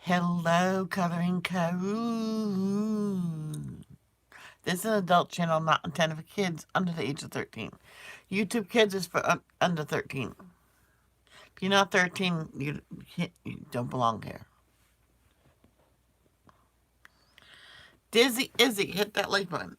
Hello, Coloring Caroo. This is an adult channel not intended for kids under the age of 13. YouTube Kids is for under 13. If you're not 13, you don't belong here. Dizzy Izzy, hit that like button.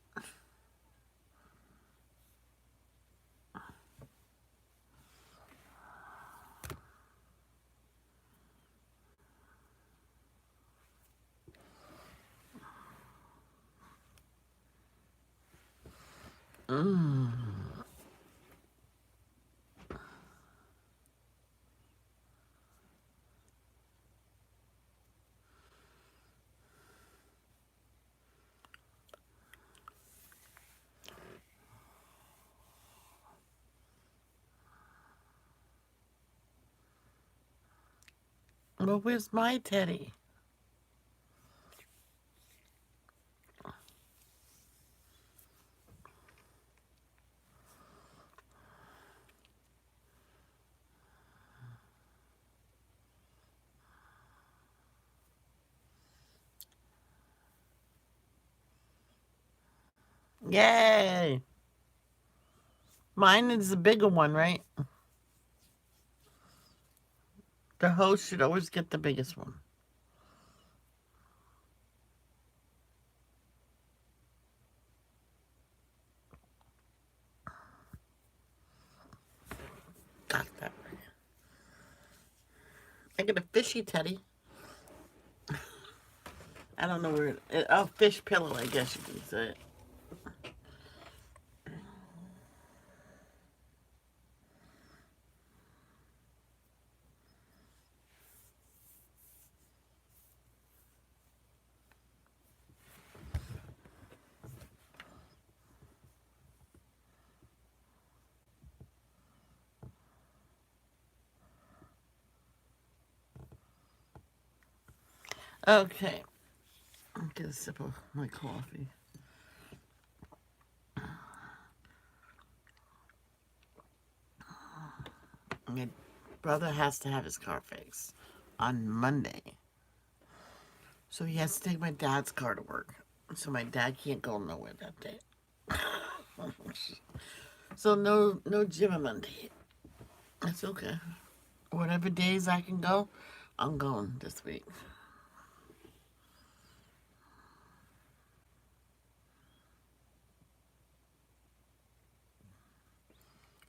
Well, where's my teddy? Yay! Mine is the bigger one, right? The host should always get the biggest one. Got that right. I got a fishy teddy. I don't know where oh, fish pillow, I guess you can say it. Okay. I'll get a sip of my coffee. My brother has to have his car fixed on Monday. So he has to take my dad's car to work. So my dad can't go nowhere that day. So no gym on Monday. That's okay. Whatever days I can go, I'm going this week.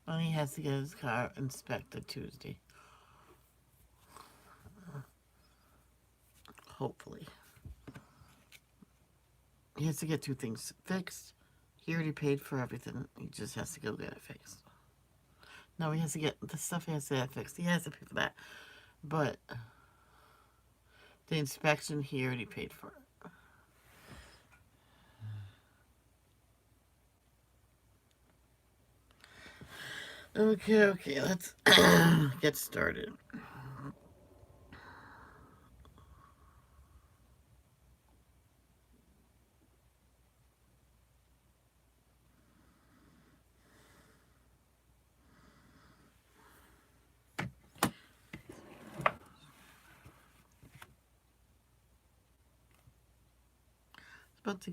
And he has to get his car inspected Tuesday. Hopefully. He has to get two things fixed. He already paid for everything. He just has to go get it fixed. No, he has to get the stuff he has to get fixed. He has to pay for that. But the inspection, he already paid for it. Okay, let's get started. It's about to.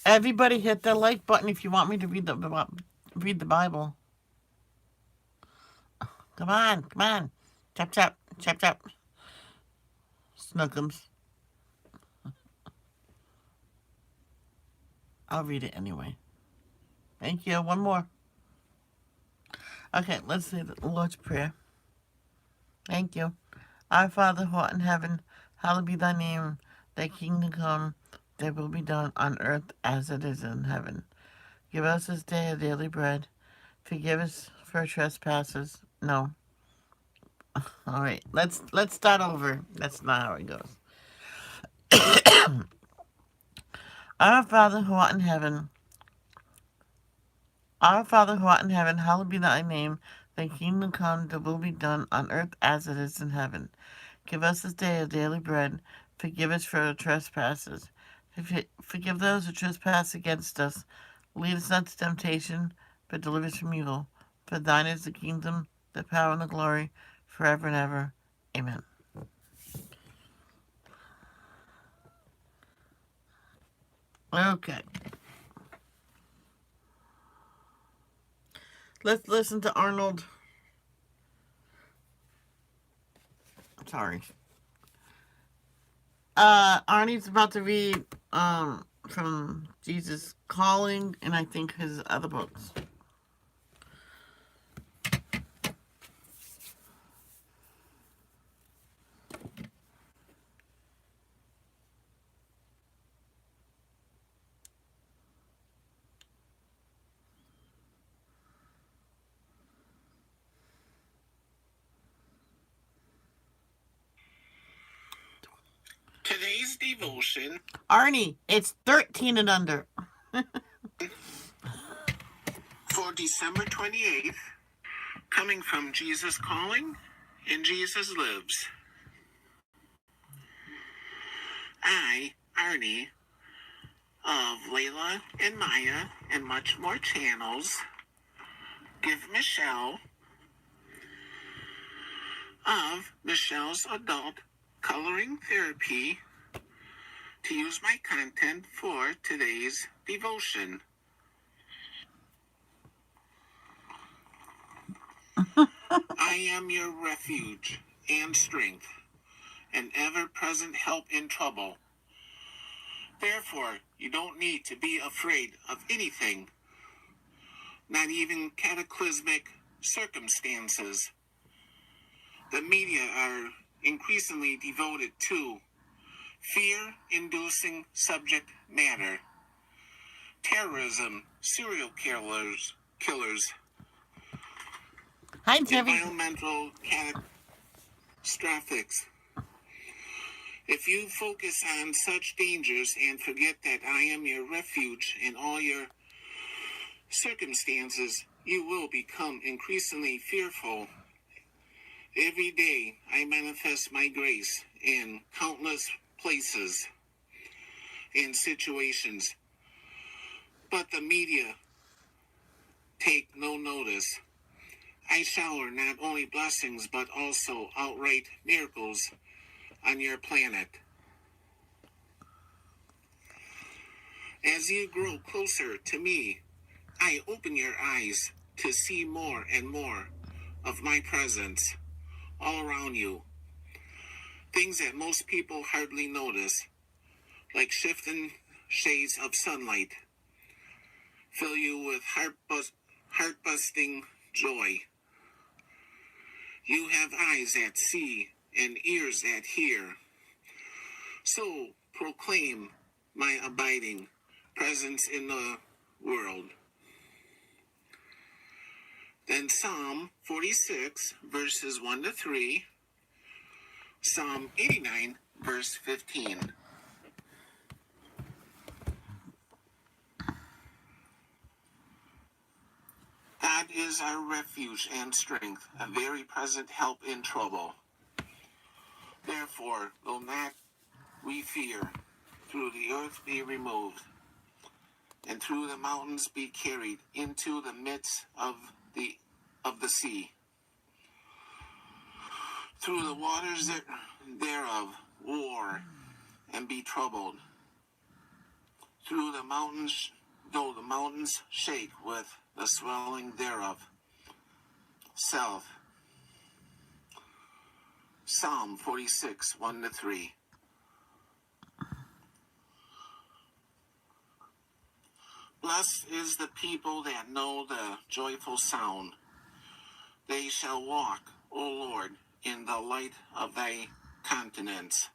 Everybody hit the like button if you want me to read the Bible. Come on, come on. Chop, chop, chop, chop. Snookums. I'll read it anyway. Thank you. One more. Okay, let's say the Lord's Prayer. Thank you. Our Father who art in heaven, hallowed be thy name. Thy kingdom come, thy will be done on earth as it is in heaven. Give us this day our daily bread. Forgive us for our trespasses. No. All right, let's start over. That's not how it goes. Our Father who art in heaven, our Father who art in heaven, hallowed be thy name. Thy kingdom come, thy will be done on earth as it is in heaven. Give us this day our daily bread. Forgive us for our trespasses. Forgive those who trespass against us. Lead us not to temptation, but deliver us from evil. For thine is the kingdom, the power, and the glory, forever and ever. Amen. Okay. Let's listen to Arnold. Sorry. Arnie's about to read from Jesus Calling and I think his other books. Today's devotion. Arnie, it's 13 and under. For December 28th, coming from Jesus Calling and Jesus Lives. I, Arnie, of Layla and Maya and much more channels, give Michelle of Michelle's Adult Coloring Therapy to use my content for today's devotion. I am your refuge and strength, an ever-present help in trouble. Therefore, you don't need to be afraid of anything, not even cataclysmic circumstances. The media are increasingly devoted to fear-inducing subject matter, terrorism, serial killers, Hi, Timmy. environmental catastrophes. If you focus on such dangers and forget that I am your refuge in all your circumstances, you will become increasingly fearful. Every day I manifest my grace in countless places and situations, but the media take no notice. I shower not only blessings but also outright miracles on your planet. As you grow closer to me, I open your eyes to see more and more of my presence all around you. Things that most people hardly notice, like shifting shades of sunlight, fill you with heart-busting joy. You have eyes that see and ears that hear. So proclaim my abiding presence in the world. Then Psalm 46, verses 1 to 3, Psalm 89, verse 15. God is our refuge and strength, a very present help in trouble. Therefore will not we fear, through the earth be removed, and through the mountains be carried into the midst of the sea. Through the waters thereof war and be troubled. Through the mountains, though the mountains shake with the swelling thereof. Self. Psalm 46, 1 to 3. Blessed is the people that know the joyful sound. They shall walk, O Lord, in the light of thy countenance.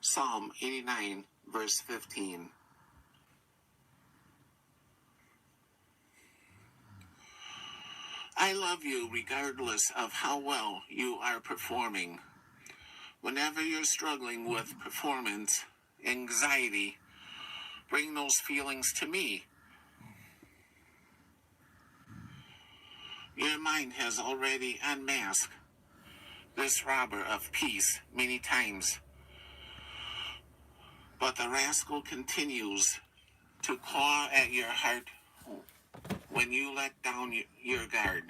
Psalm 89, verse 15. I love you regardless of how well you are performing. Whenever you're struggling with performance anxiety, bring those feelings to me. Your mind has already unmasked this robber of peace many times, but the rascal continues to claw at your heart when you let down your guard.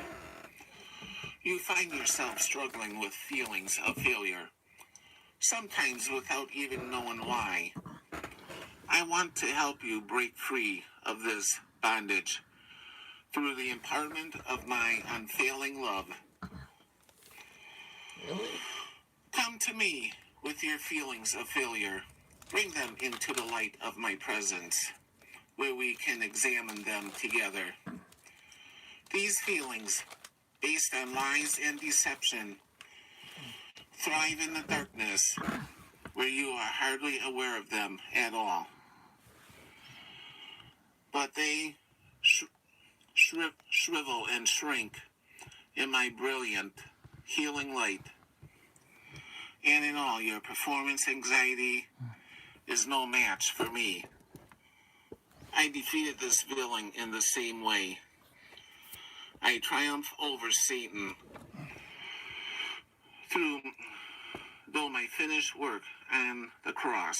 You find yourself struggling with feelings of failure, sometimes without even knowing why. I want to help you break free of this bondage through the impartment of my unfailing love. Really? Come to me with your feelings of failure. Bring them into the light of my presence, where we can examine them together. These feelings, based on lies and deception, thrive in the darkness, where you are hardly aware of them at all. But they shrivel and shrink in my brilliant, healing light. And in all, your performance anxiety is no match for me. I defeated this feeling in the same way. I triumph over Satan through my finished work on the cross.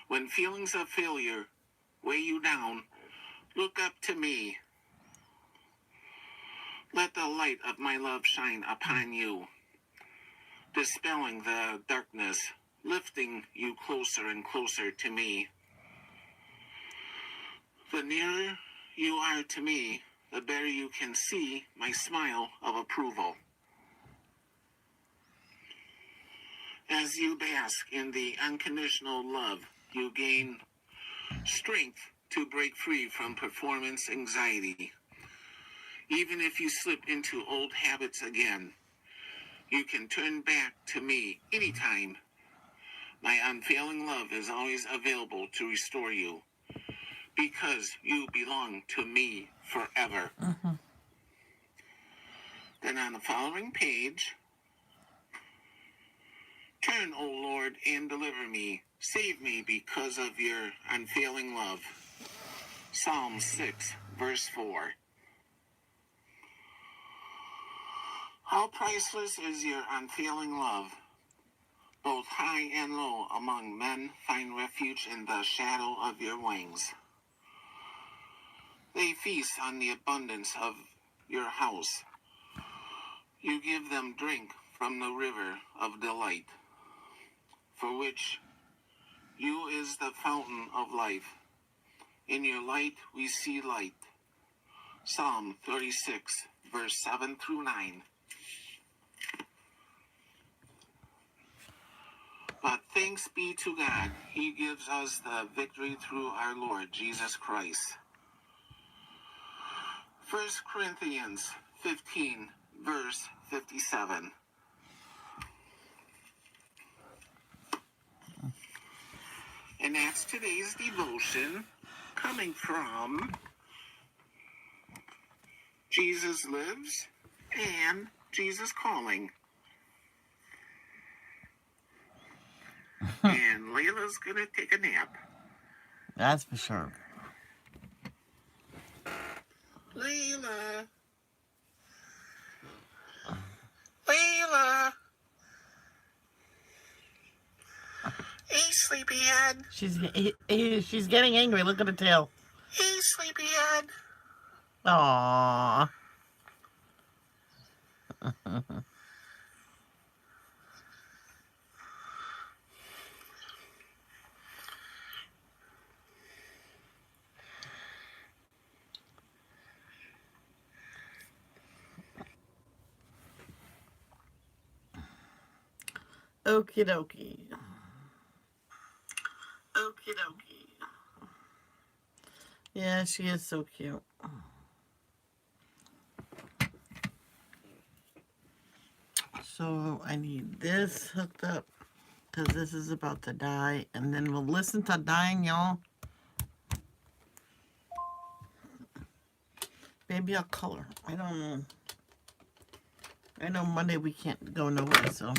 When feelings of failure weigh you down, look up to me. Let the light of my love shine upon you, dispelling the darkness, lifting you closer and closer to me. The nearer you are to me, the better you can see my smile of approval. As you bask in the unconditional love, you gain strength to break free from performance anxiety. Even if you slip into old habits again, you can turn back to me anytime. My unfailing love is always available to restore you, because you belong to me forever. Then on the following page, turn, O Lord, and deliver me. Save me because of your unfailing love. Psalm 6, verse 4. How priceless is your unfailing love. Both high and low among men find refuge in the shadow of your wings. They feast on the abundance of your house. You give them drink from the river of delight, for which you is the fountain of life. In your light we see light. Psalm 36, verse 7 through 9. But thanks be to God, He gives us the victory through our Lord Jesus Christ. 1 Corinthians 15, verse 57. And that's today's devotion, coming from Jesus Lives and Jesus Calling. And Layla's gonna take a nap. That's for sure. Layla. Layla. Hey, sleepyhead. She's getting angry. Look at her tail. Hey, sleepyhead. Aww. Okie dokie. Okie dokie. Yeah, she is so cute. So I need this hooked up because this is about to die, and then we'll listen to dying, y'all. Maybe I'll color. I don't know. I know Monday we can't go nowhere, so.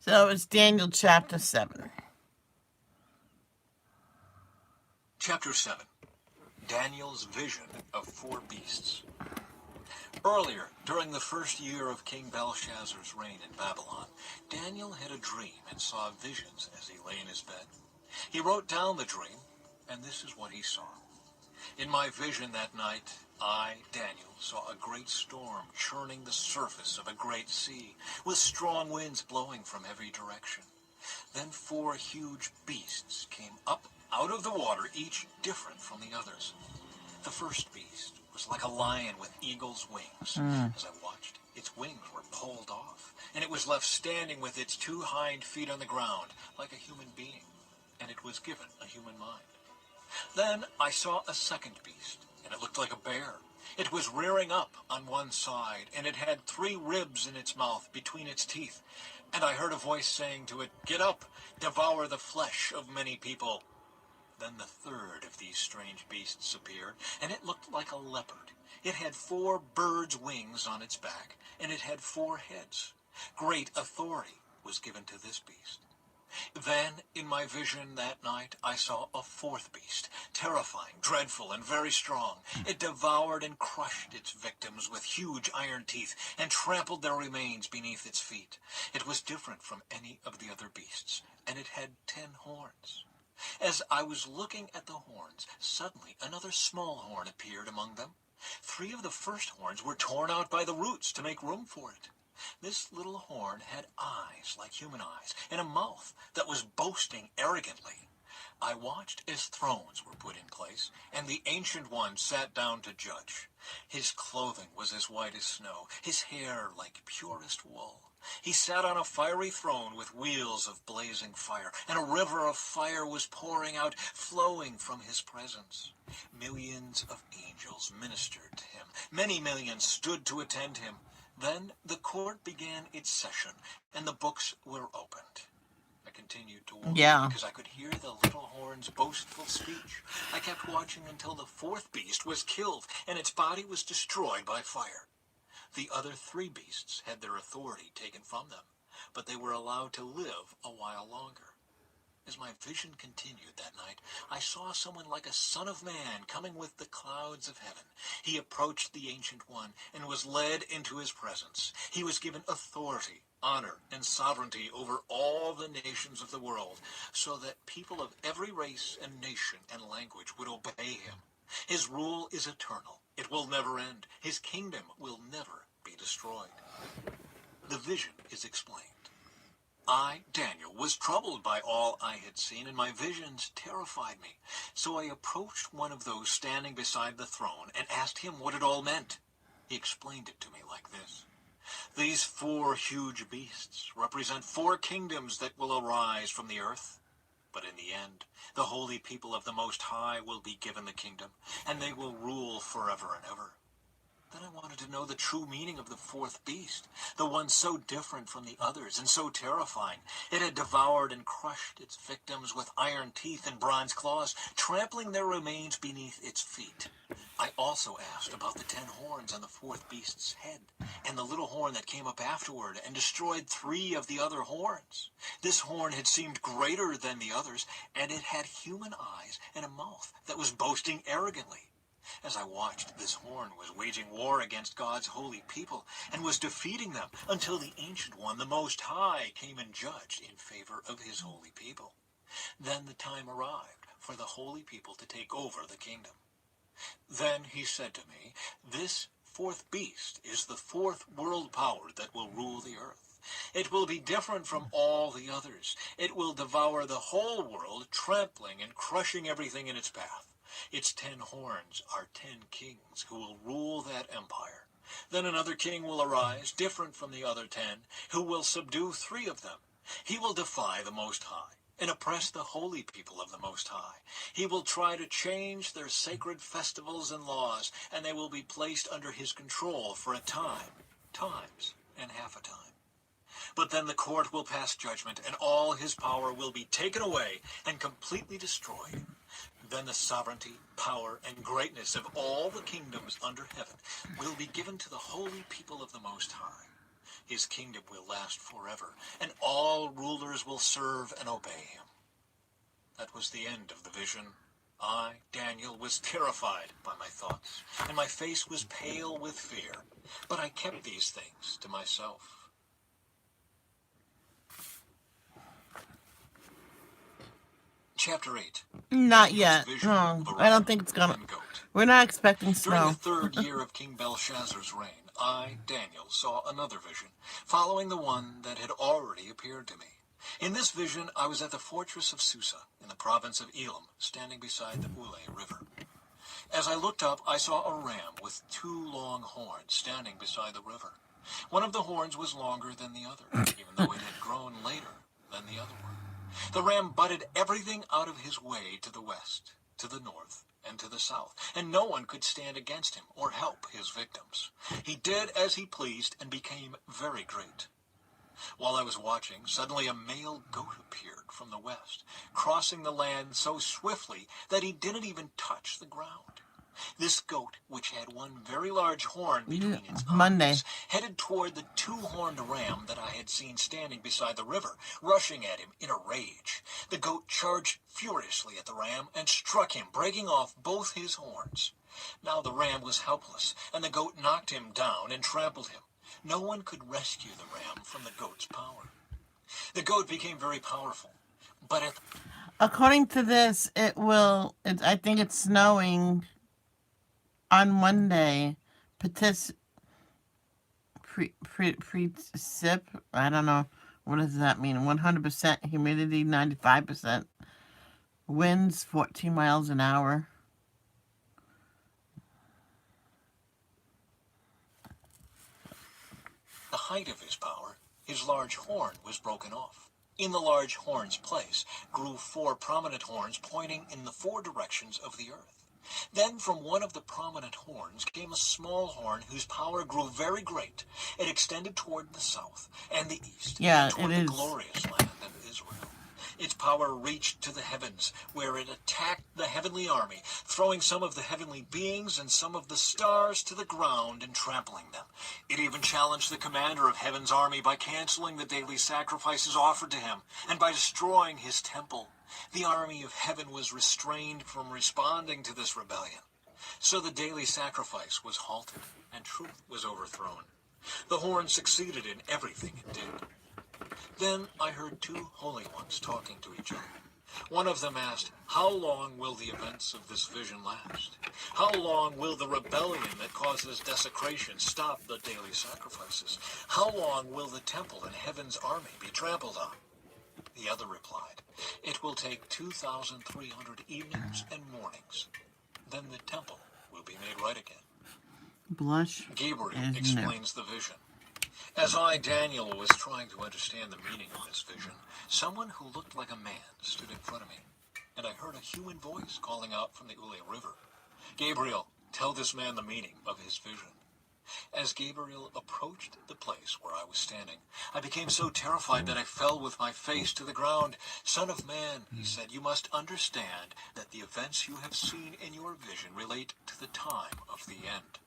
So it's Daniel chapter 7. Chapter 7. Daniel's vision of 4 beasts. Earlier, during the first year of King Belshazzar's reign in Babylon, Daniel had a dream and saw visions as he lay in his bed. He wrote down the dream, and this is what he saw. In my vision that night, I, Daniel, saw a great storm churning the surface of a great sea, with strong winds blowing from every direction. Then 4 huge beasts came up out of the water, each different from the others. The first beast was like a lion with eagle's wings. As I watched, its wings were pulled off, and it was left standing with its 2 hind feet on the ground, like a human being, and it was given a human mind. Then I saw a second beast, and it looked like a bear. It was rearing up on one side, and it had 3 ribs in its mouth between its teeth. And I heard a voice saying to it, "Get up, devour the flesh of many people." Then the third of these strange beasts appeared, and it looked like a leopard. It had 4 birds' wings on its back, and it had 4 heads. Great authority was given to this beast. Then, in my vision that night, I saw a 4th beast, terrifying, dreadful, and very strong. It devoured and crushed its victims with huge iron teeth, and trampled their remains beneath its feet. It was different from any of the other beasts, and it had 10 horns. As I was looking at the horns, suddenly another small horn appeared among them. 3 of the first horns were torn out by the roots to make room for it. This little horn had eyes like human eyes, and a mouth that was boasting arrogantly. I watched as thrones were put in place, and the Ancient One sat down to judge. His clothing was as white as snow, his hair like purest wool. He sat on a fiery throne with wheels of blazing fire, and a river of fire was pouring out, flowing from his presence. Millions of angels ministered to him. Many millions stood to attend him. Then the court began its session, and the books were opened. I continued to watch because I could hear the little horn's boastful speech. I kept watching until the 4th beast was killed, and its body was destroyed by fire. The other 3 beasts had their authority taken from them, but they were allowed to live a while longer. As my vision continued that night, I saw someone like a son of man coming with the clouds of heaven. He approached the Ancient One and was led into his presence. He was given authority, honor, and sovereignty over all the nations of the world, so that people of every race and nation and language would obey him. His rule is eternal. It will never end. His kingdom will never be destroyed. The vision is explained. I, Daniel, was troubled by all I had seen, and my visions terrified me. So I approached one of those standing beside the throne and asked him what it all meant. He explained it to me like this. These 4 huge beasts represent 4 kingdoms that will arise from the earth. But in the end, the holy people of the Most High will be given the kingdom, and they will rule forever and ever. Then I wanted to know the true meaning of the 4th beast, the one so different from the others and so terrifying. It had devoured and crushed its victims with iron teeth and bronze claws, trampling their remains beneath its feet. I also asked about the 10 horns on the 4th beast's head, and the little horn that came up afterward and destroyed 3 of the other horns. This horn had seemed greater than the others, and it had human eyes and a mouth that was boasting arrogantly. As I watched, this horn was waging war against God's holy people and was defeating them until the Ancient One, the Most High, came and judged in favor of his holy people. Then the time arrived for the holy people to take over the kingdom. Then he said to me, "This 4th beast is the 4th world power that will rule the earth. It will be different from all the others. It will devour the whole world, trampling and crushing everything in its path. Its 10 horns are 10 kings who will rule that empire. Then another king will arise, different from the other 10, who will subdue 3 of them. He will defy the Most High and oppress the holy people of the Most High. He will try to change their sacred festivals and laws, and they will be placed under his control for a time, times, and half a time. But then the court will pass judgment, and all his power will be taken away and completely destroyed. Then the sovereignty, power, and greatness of all the kingdoms under heaven will be given to the holy people of the Most High. His kingdom will last forever, and all rulers will serve and obey him." That was the end of the vision. I, Daniel, was terrified by my thoughts, and my face was pale with fear. But I kept these things to myself. Chapter 8. Not Daniel's yet. vision No, of a I don't ram think it's gonna. and goat. We're not expecting During the snow. third year of King Belshazzar's reign, I, Daniel, saw another vision, following the one that had already appeared to me. In this vision, I was at the fortress of Susa, in the province of Elam, standing beside the Ule River. As I looked up, I saw a ram with 2 long horns standing beside the river. One of the horns was longer than the other, even though it had grown later than the other one. The ram butted everything out of his way to the west, to the north, and to the south, and no one could stand against him or help his victims. He did as he pleased and became very great. While I was watching, suddenly a male goat appeared from the west, crossing the land so swiftly that he didn't even touch the ground. This goat, which had one very large horn between its Monday. eyes, headed toward the 2-horned ram that I had seen standing beside the river, rushing at him in a rage. The goat charged furiously at the ram and struck him, breaking off both his horns. Now the ram was helpless, and the goat knocked him down and trampled him. No one could rescue the ram from the goat's power. The goat became very powerful, but at According to this, it will. I think it's snowing on Monday. Precip. I don't know. What does that mean? 100% humidity, 95%. Winds 14 miles an hour. the height of his power, his large horn was broken off. In the large horn's place grew 4 prominent horns pointing in the 4 directions of the earth. Then from one of the prominent horns came a small horn whose power grew very great. It extended toward the south and the east, Yeah, and toward it the is. glorious land of Israel. Its power reached to the heavens, where it attacked the heavenly army, throwing some of the heavenly beings and some of the stars to the ground and trampling them. It even challenged the commander of heaven's army by canceling the daily sacrifices offered to him, and by destroying his temple. The army of heaven was restrained from responding to this rebellion. So the daily sacrifice was halted, and truth was overthrown. The horn succeeded in everything it did. Then I heard 2 holy ones talking to each other. One of them asked, "How long will the events of this vision last? How long will the rebellion that causes desecration stop the daily sacrifices? How long will the temple and heaven's army be trampled on?" The other replied, "It will take 2,300 evenings and mornings. Then the temple will be made right again." Blush Gabriel is new. explains the vision. As I, Daniel, was trying to understand the meaning of this vision, someone who looked like a man stood in front of me, and I heard a human voice calling out from the Ule River, "Gabriel, tell this man the meaning of his vision." As Gabriel approached the place where I was standing, I became so terrified that I fell with my face to the ground. "Son of man," he said, "you must understand that the events you have seen in your vision relate to the time of the end."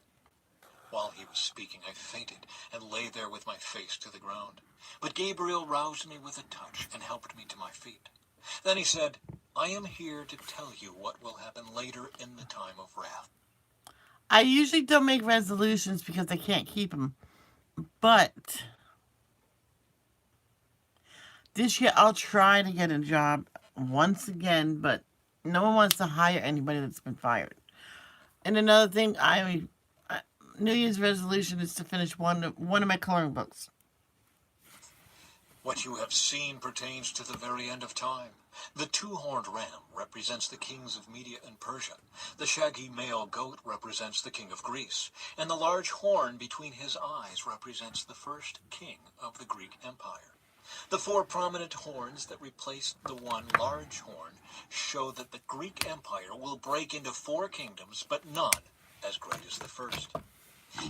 While he was speaking, I fainted and lay there with my face to the ground. But Gabriel roused me with a touch and helped me to my feet. Then he said, "I am here to tell you what will happen later in the time of wrath." I usually don't make resolutions because I can't keep them. But this year I'll try to get a job once again, but no one wants to hire anybody that's been fired. And another thing, New Year's resolution is to finish one of my coloring books. What you have seen pertains to the very end of time. The 2-horned ram represents the kings of Media and Persia. The shaggy male goat represents the king of Greece. And the large horn between his eyes represents the first king of the Greek Empire. The 4 prominent horns that replace the one large horn show that the Greek Empire will break into 4 kingdoms, but none as great as the first.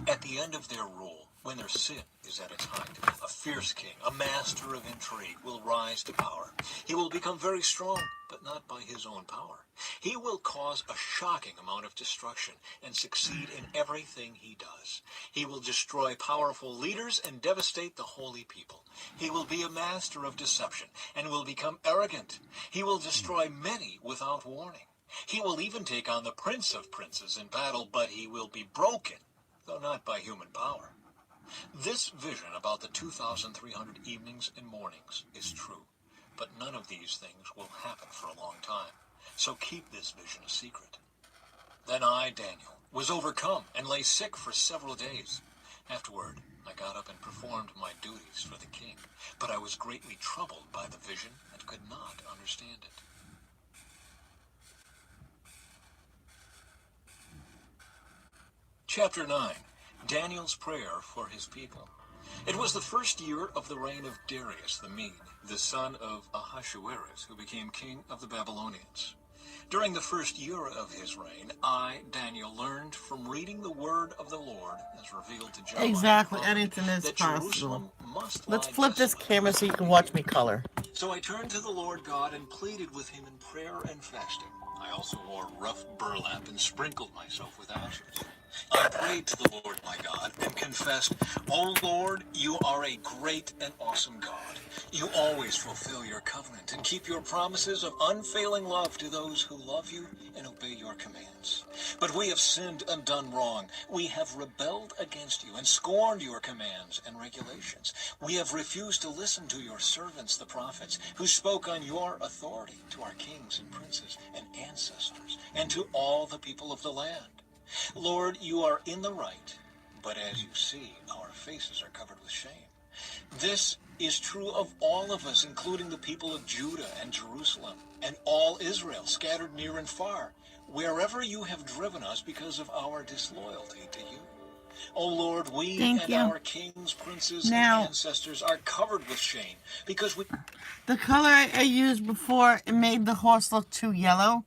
At the end of their rule, when their sin is at its height, a fierce king, a master of intrigue, will rise to power. He will become very strong, but not by his own power. He will cause a shocking amount of destruction and succeed in everything he does. He will destroy powerful leaders and devastate the holy people. He will be a master of deception and will become arrogant. He will destroy many without warning. He will even take on the Prince of Princes in battle, but he will be broken, though not by human power. This vision about the 2,300 evenings and mornings is true, but none of these things will happen for a long time, so keep this vision a secret. Then I, Daniel, was overcome and lay sick for several days. Afterward, I got up and performed my duties for the king, but I was greatly troubled by the vision and could not understand it. Chapter 9. Daniel's Prayer for His People. It was the first year of the reign of Darius the Mede, the son of Ahasuerus, who became king of the Babylonians. During the first year of his reign, I, Daniel, learned from reading the word of the Lord as revealed to Jeremiah Exactly, the prophet, anything is that possible. Jerusalem must Let's lie flip this desolate. camera so you can watch me color. So I turned to the Lord God and pleaded with him in prayer and fasting. I also wore rough burlap and sprinkled myself with ashes. I prayed to the Lord my God and confessed, O Lord, you are a great and awesome God. You always fulfill your covenant and keep your promises of unfailing love to those who love you and obey your commands. But we have sinned and done wrong. We have rebelled against you and scorned your commands and regulations. We have refused to listen to your servants, the prophets, who spoke on your authority to our kings and princes and ancestors and to all the people of the land. Lord, you are in the right, but as you see, our faces are covered with shame. This is true of all of us, including the people of Judah and Jerusalem, and all Israel, scattered near and far, wherever you have driven us because of our disloyalty to you. O Lord, we Thank you. our kings, princes, Now- and ancestors are covered with shame because we... The color I used before, it made the horse look too yellow.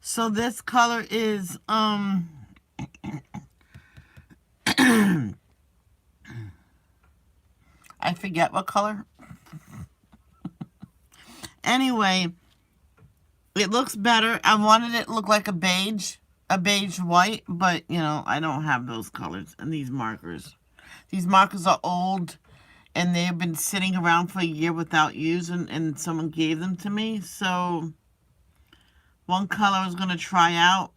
So this color is, I forget what color. Anyway, it looks better. I wanted it to look like a beige white, but, you know, I don't have those colors and these markers. These markers are old, and they've been sitting around for a year without using, and someone gave them to me. So, one color I was going to try out,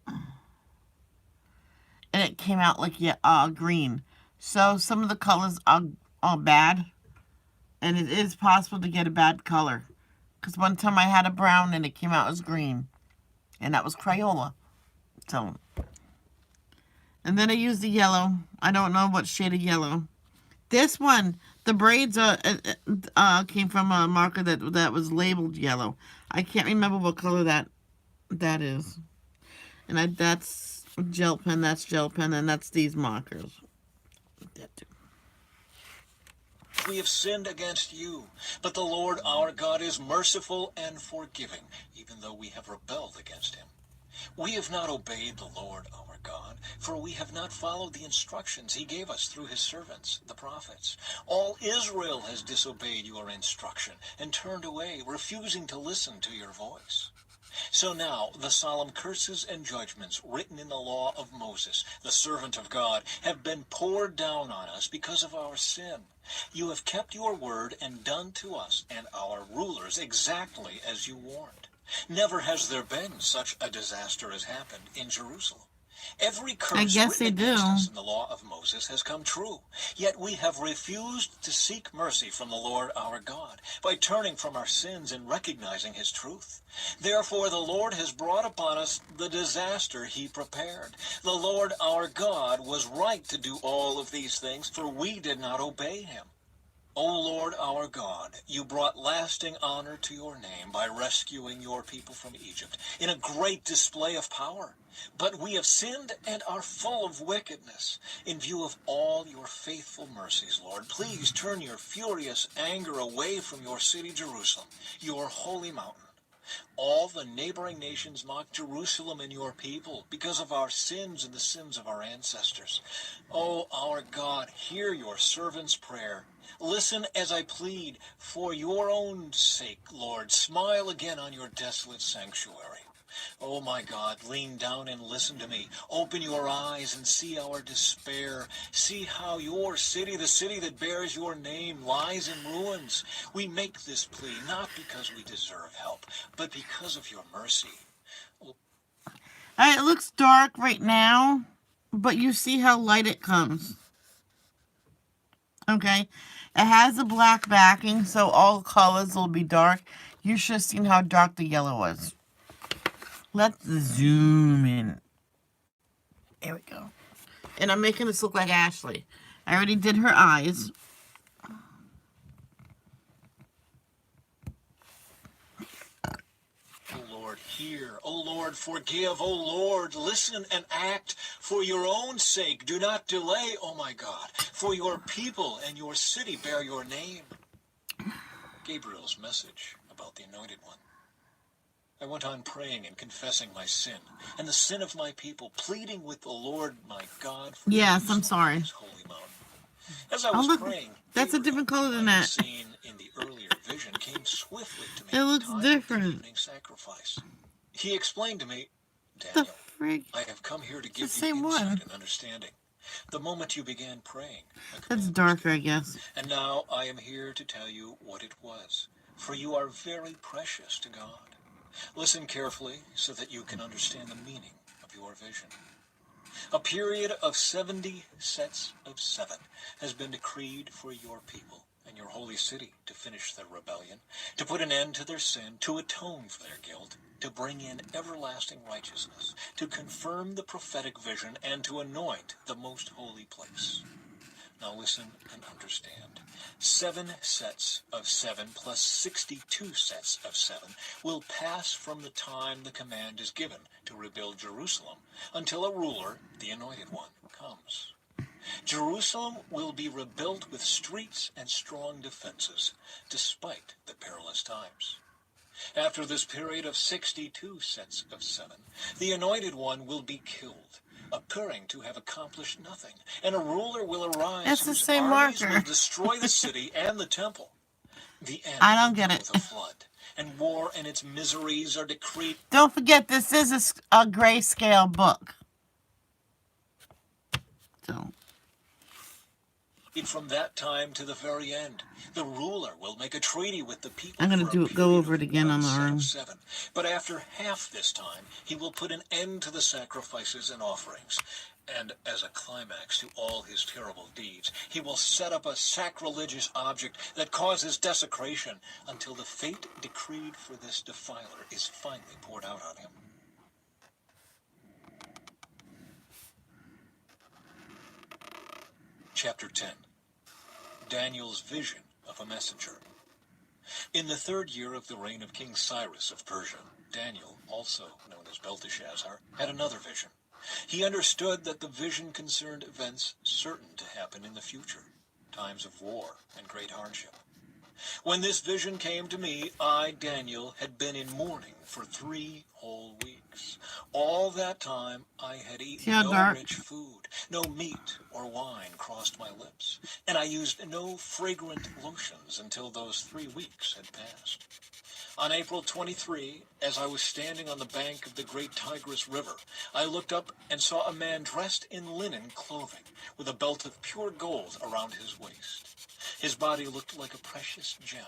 and it came out like green. So, some of the colors are bad, and it is possible to get a bad color. Because one time I had a brown, and it came out as green, and that was Crayola. So, and then I used the yellow. I don't know what shade of yellow. This one, the braids came from a marker that was labeled yellow. I can't remember what color that is. And that's gel pen, and that's these markers. We have sinned against you, but the Lord our God is merciful and forgiving, even though we have rebelled against him. We have not obeyed the Lord our God, for we have not followed the instructions he gave us through his servants, the prophets. All Israel has disobeyed your instruction and turned away, refusing to listen to your voice. So now the solemn curses and judgments written in the law of Moses, the servant of God, have been poured down on us because of our sin. You have kept your word and done to us and our rulers exactly as you warned. Never has there been such a disaster as happened in Jerusalem. Every curse written against us in the law of Moses has come true. Yet we have refused to seek mercy from the Lord our God by turning from our sins and recognizing his truth. Therefore the Lord has brought upon us the disaster he prepared. The Lord our God was right to do all of these things, for we did not obey him. O Lord our God, you brought lasting honor to your name by rescuing your people from Egypt in a great display of power. But we have sinned and are full of wickedness. In view of all your faithful mercies, Lord, please turn your furious anger away from your city Jerusalem, your holy mountain. All the neighboring nations mock Jerusalem and your people because of our sins and the sins of our ancestors. O our God, hear your servant's prayer. Listen as I plead. For your own sake, Lord, smile again on your desolate sanctuary. Oh my God, lean down and listen to me. Open your eyes and see our despair. See how your city, the city that bears your name, lies in ruins. We make this plea not because we deserve help, but because of your mercy. Alright, it looks dark right now, but you see how light it comes. Okay? It has a black backing, so all colors will be dark. You should have seen how dark the yellow was. Let's zoom in. There we go. And I'm making this look like Ashley. I already did her eyes. O Lord, hear. O Lord, forgive. O Lord, listen and act. For your own sake, do not delay, O my God. For your people and your city bear your name. Gabriel's message about the Anointed One. I went on praying and confessing my sin and the sin of my people, pleading with the Lord my God for Yes, I'm Jerusalem, sorry. his holy mountain. As I Oh, was look, praying, that's a Gabriel, different color than I had that. seen in the earlier vision, came swiftly to me It at the looks time of different. the evening sacrifice. He explained to me, The Daniel, frig? I have come here to It's the give you same insight one. and understanding. The moment you began praying, a That's command was darker, I given. guess. And now I am here to tell you what it was, for you are very precious to God. Listen carefully so that you can understand the meaning of your vision. A period of 70 sets of 7 has been decreed for your people and your holy city to finish their rebellion, to put an end to their sin, to atone for their guilt, to bring in everlasting righteousness, to confirm the prophetic vision, and to anoint the most holy place. Now listen and understand. 7 sets of 7 plus 62 sets of 7 will pass from the time the command is given to rebuild Jerusalem until a ruler, the Anointed One, comes. Jerusalem will be rebuilt with streets and strong defenses, despite the perilous times. After this period of 62 sets of 7, the Anointed One will be killed, appearing to have accomplished nothing, and a ruler will arise It's the whose same armies marker. will destroy the city and the temple. The end I don't will get come it. with a flood, and war and its miseries are decreed. Don't forget, this is a grayscale book. So, From that time to the very end, the ruler will make a treaty with the people I'm going for to a go period over it of again 1 on the set arm. of 7. But after half this time, he will put an end to the sacrifices and offerings. And as a climax to all his terrible deeds, he will set up a sacrilegious object that causes desecration until the fate decreed for this defiler is finally poured out on him. Chapter 10. Daniel's vision of a messenger. In the 3rd year of the reign of King Cyrus of Persia, Daniel, also known as Belteshazzar, had another vision. He understood that the vision concerned events certain to happen in the future, times of war and great hardship. When this vision came to me, I, Daniel, had been in mourning for 3 whole weeks. All that time I had eaten how no dark? rich food, no meat or wine crossed my lips, and I used no fragrant lotions until those 3 weeks had passed. On April 23, as I was standing on the bank of the great Tigris River, I looked up and saw a man dressed in linen clothing, with a belt of pure gold around his waist. His body looked like a precious gem.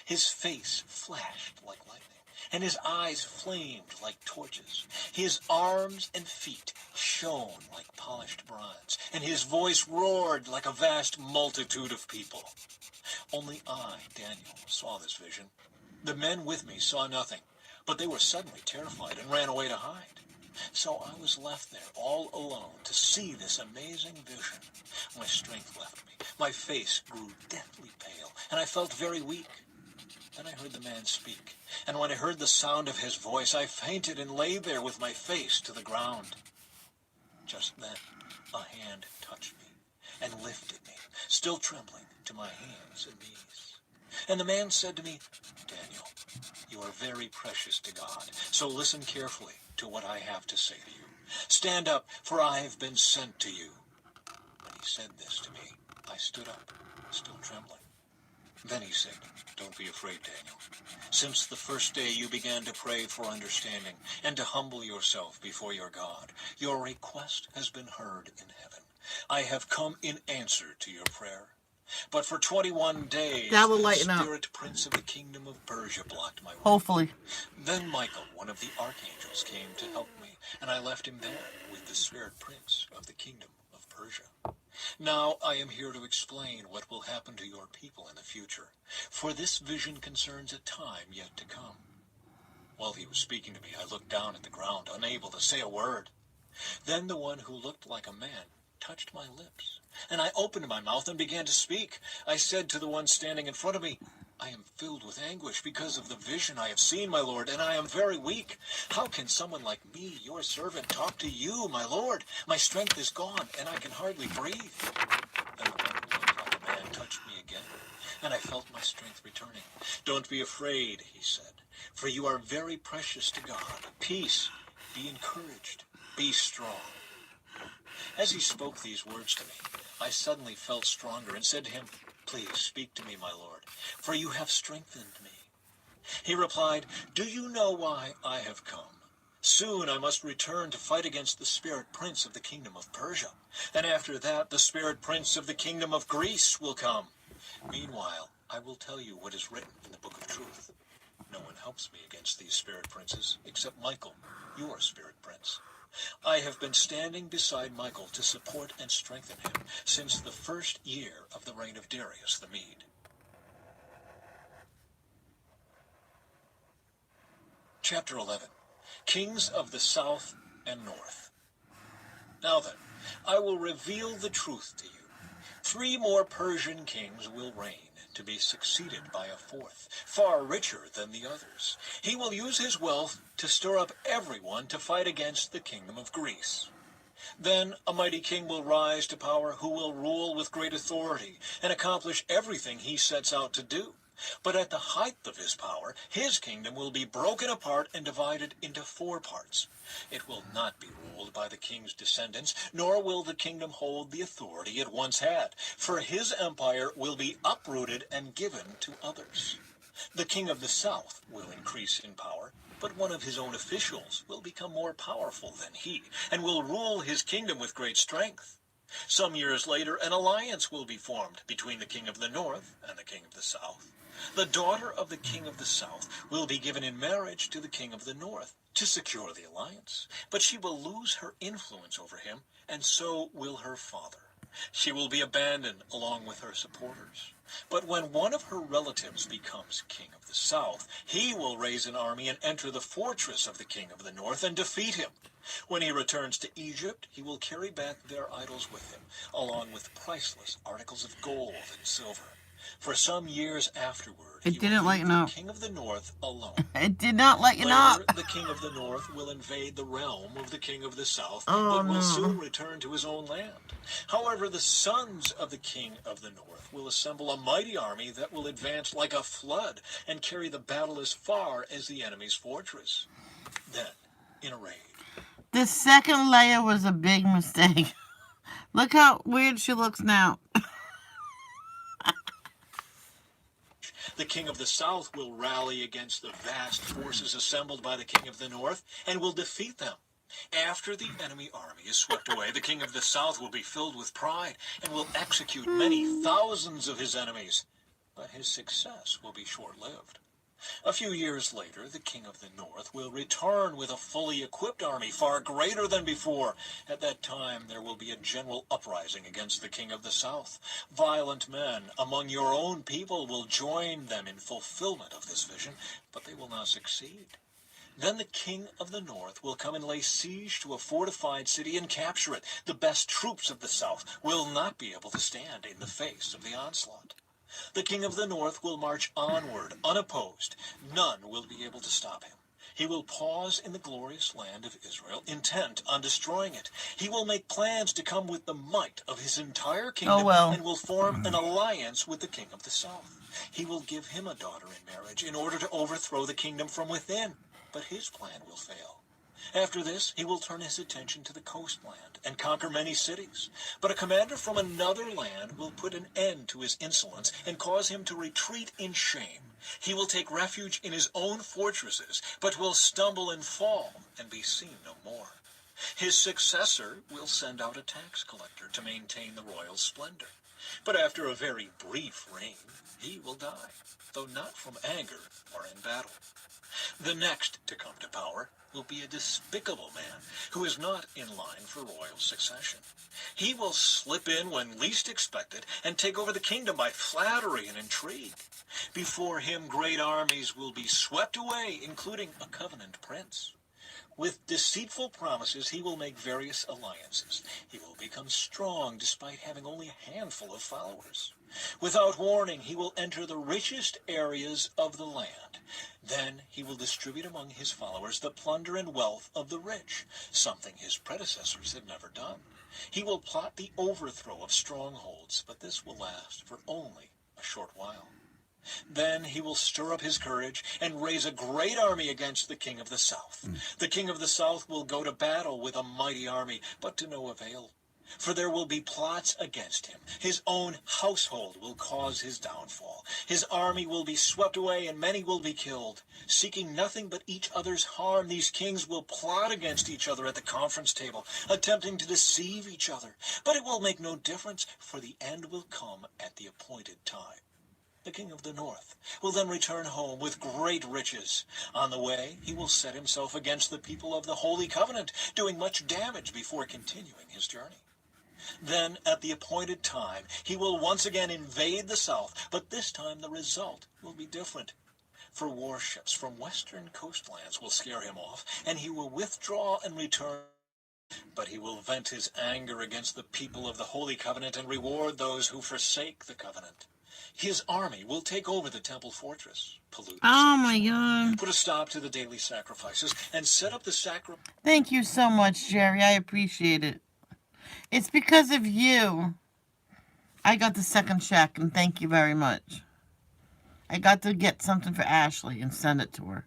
His face flashed like lightning, and his eyes flamed like torches. His arms and feet shone like polished bronze, and his voice roared like a vast multitude of people. Only I, Daniel, saw this vision. The men with me saw nothing, but they were suddenly terrified and ran away to hide. So I was left there all alone to see this amazing vision. My strength left me. My face grew deathly pale, and I felt very weak. Then I heard the man speak, and when I heard the sound of his voice, I fainted and lay there with my face to the ground. Just then, a hand touched me and lifted me, still trembling, to my hands and knees. And the man said to me, Daniel, you are very precious to God, so listen carefully to what I have to say to you. Stand up, for I have been sent to you. When he said this to me, I stood up, still trembling. Then he said, don't be afraid, Daniel. Since the first day you began to pray for understanding and to humble yourself before your God, your request has been heard in heaven. I have come in answer to your prayer. But for 21 days, That will the lighten up. spirit prince of the kingdom of Persia blocked my way. Hopefully. Then Michael, one of the archangels, came to help me, and I left him there with the spirit prince of the kingdom of Persia. Now I am here to explain what will happen to your people in the future, for this vision concerns a time yet to come. While he was speaking to me, I looked down at the ground, unable to say a word. Then the one who looked like a man touched my lips, and I opened my mouth and began to speak. I said to the one standing in front of me, I am filled with anguish because of the vision I have seen, my lord, and I am very weak. How can someone like me, your servant, talk to you, my lord? My strength is gone, and I can hardly breathe. Then the one who looked like a man touched me again, and I felt my strength returning. Don't be afraid, he said, for you are very precious to God. Peace, be encouraged, be strong. As he spoke these words to me, I suddenly felt stronger and said to him, Please speak to me, my lord, for you have strengthened me. He replied, Do you know why I have come? Soon I must return to fight against the spirit prince of the kingdom of Persia, and after that the spirit prince of the kingdom of Greece will come. Meanwhile, I will tell you what is written in the book of truth. No one helps me against these spirit princes except Michael, your spirit prince. I have been standing beside Michael to support and strengthen him since the first year of the reign of Darius the Mede. Chapter 11. Kings of the South and North. Now then, I will reveal the truth to you. 3 more Persian kings will reign, to be succeeded by a 4th, far richer than the others. He will use his wealth to stir up everyone to fight against the kingdom of Greece. Then a mighty king will rise to power who will rule with great authority and accomplish everything he sets out to do. But at the height of his power, his kingdom will be broken apart and divided into 4 parts. It will not be ruled by the king's descendants, nor will the kingdom hold the authority it once had, for his empire will be uprooted and given to others. The king of the south will increase in power, but one of his own officials will become more powerful than he, and will rule his kingdom with great strength. Some years later, an alliance will be formed between the king of the north and the king of the south. The daughter of the king of the south will be given in marriage to the king of the north to secure the alliance, but she will lose her influence over him, and so will her father. She will be abandoned along with her supporters. But when one of her relatives becomes king of the south, he will raise an army and enter the fortress of the king of the north and defeat him. When he returns to Egypt, he will carry back their idols with him, along with priceless articles of gold and silver. For some years afterward, It he didn't will leave lighten the up. king of the north alone. It did not lighten up. Later, the king of the north will invade the realm of the king of the south, Oh, but will no. soon return to his own land. However, the sons of the king of the north will assemble a mighty army that will advance like a flood and carry the battle as far as the enemy's fortress. Then, in a raid, The second layer was a big mistake. Look how weird she looks now. the king of the south will rally against the vast forces assembled by the king of the north and will defeat them. After the enemy army is swept away, the king of the south will be filled with pride and will execute many thousands of his enemies. But his success will be short-lived. A few years later, the king of the north will return with a fully equipped army far greater than before. At that time, there will be a general uprising against the king of the south. Violent men among your own people will join them in fulfillment of this vision, but they will not succeed. Then the king of the north will come and lay siege to a fortified city and capture it. The best troops of the south will not be able to stand in the face of the onslaught. The king of the north will march onward, unopposed. None will be able to stop him. He will pause in the glorious land of Israel, intent on destroying it. He will make plans to come with the might of his entire kingdom and will form an alliance with the king of the south. He will give him a daughter in marriage in order to overthrow the kingdom from within, but his plan will fail. After this, he will turn his attention to the coastland and conquer many cities. But a commander from another land will put an end to his insolence and cause him to retreat in shame. He will take refuge in his own fortresses, but will stumble and fall and be seen no more. His successor will send out a tax collector to maintain the royal splendor. But after a very brief reign, he will die, though not from anger or in battle. The next to come to power will be a despicable man who is not in line for royal succession. He will slip in when least expected and take over the kingdom by flattery and intrigue. Before him, great armies will be swept away, including a covenant prince. With deceitful promises, he will make various alliances. He will become strong despite having only a handful of followers. Without warning, he will enter the richest areas of the land. Then he will distribute among his followers the plunder and wealth of the rich, something his predecessors had never done. He will plot the overthrow of strongholds, but this will last for only a short while. Then he will stir up his courage and raise a great army against the king of the south. The king of the south will go to battle with a mighty army, but to no avail. For there will be plots against him. His own household will cause his downfall. His army will be swept away, and many will be killed. Seeking nothing but each other's harm, these kings will plot against each other at the conference table, attempting to deceive each other. But it will make no difference, for the end will come at the appointed time. The king of the north will then return home with great riches. On the way, he will set himself against the people of the Holy Covenant, doing much damage before continuing his journey. Then, at the appointed time, he will once again invade the south, but this time the result will be different. For warships from western coastlands will scare him off, and he will withdraw and return. But he will vent his anger against the people of the Holy Covenant and reward those who forsake the covenant. His army will take over the temple fortress, pollute the Oh my sanctuary, God. put a stop to the daily sacrifices, and set up the Thank you so much, Jerry. I appreciate it. It's because of you I got the second check, and thank you very much. I got to get something for Ashley and send it to her.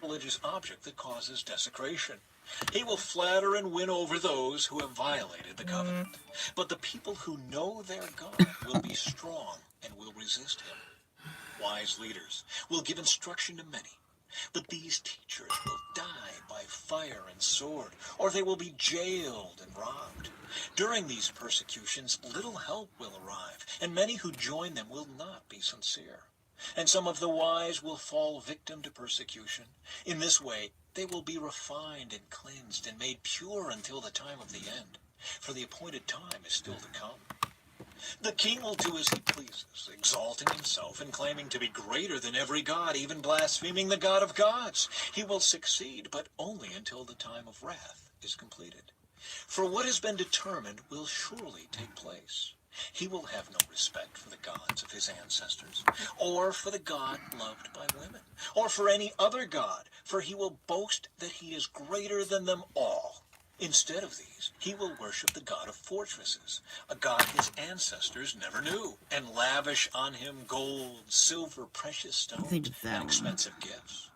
religious object that causes desecration. He will flatter and win over those who have violated the covenant. But the people who know their God will be strong and will resist him. Wise leaders will give instruction to many, but these teachers will die by fire and sword, or they will be jailed and robbed. During these persecutions, little help will arrive, and many who join them will not be sincere. And some of the wise will fall victim to persecution. In this way, they will be refined and cleansed and made pure until the time of the end, for the appointed time is still to come. The king will do as he pleases, exalting himself and claiming to be greater than every god, even blaspheming the God of gods. He will succeed, but only until the time of wrath is completed. For what has been determined will surely take place. He will have no respect for the gods of his ancestors, or for the God loved by women, or for any other god, for he will boast that he is greater than them all. Instead of these, he will worship the god of fortresses, a god his ancestors never knew, and lavish on him gold, silver, precious stones, and expensive gifts.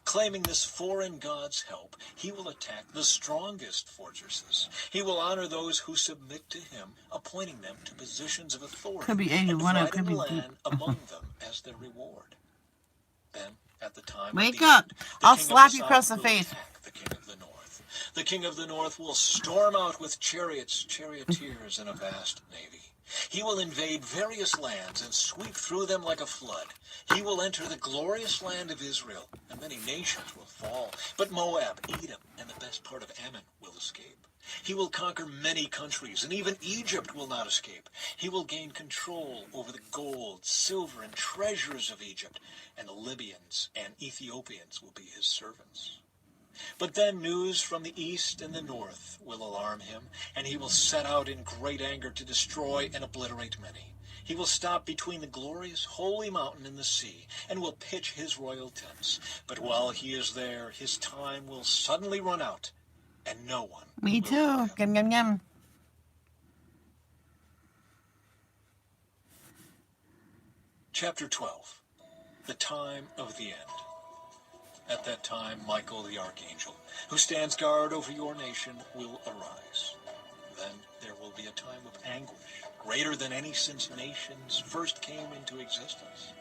Claiming this foreign god's help, he will attack the strongest fortresses. He will honor those who submit to him, appointing them to positions of authority, Could be and 81 or dividing could the be land among them as their reward. Then, at the time Wake of the up! end, the I'll king slap of the you across south the will face. attack the king of the north. The king of the north will storm out with chariots, charioteers, and a vast navy. He will invade various lands and sweep through them like a flood. He will enter the glorious land of Israel, and many nations will fall. But Moab, Edom, and the best part of Ammon will escape. He will conquer many countries, and even Egypt will not escape. He will gain control over the gold, silver, and treasures of Egypt, and the Libyans and Ethiopians will be his servants. But then news from the east and the north will alarm him, and he will set out in great anger to destroy and obliterate many. He will stop between the glorious holy mountain and the sea, and will pitch his royal tents. But while he is there, his time will suddenly run out, and no one Me will know too. him. Yum, yum, yum. Chapter 12. The Time of the End. At that time, Michael the archangel, who stands guard over your nation, will arise. Then there will be a time of anguish, greater than any since nations first came into existence.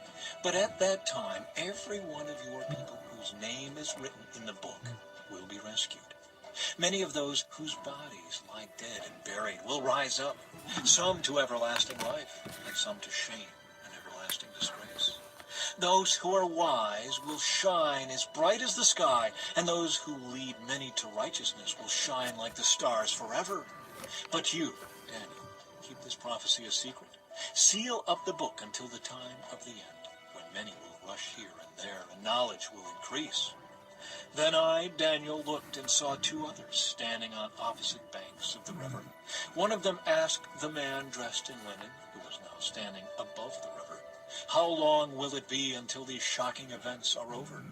But at that time, every one of your people whose name is written in the book will be rescued. Many of those whose bodies lie dead and buried will rise up, some to everlasting life, and some to shame and everlasting disgrace. Those who are wise will shine as bright as the sky, and those who lead many to righteousness will shine like the stars forever. But you, Daniel, keep this prophecy a secret. Seal up the book until the time of the end, when many will rush here and there, and knowledge will increase. Then I, Daniel, looked and saw two others standing on opposite banks of the river. One of them asked the man dressed in linen, who was now standing above the river, "How long will it be until these shocking events are over?"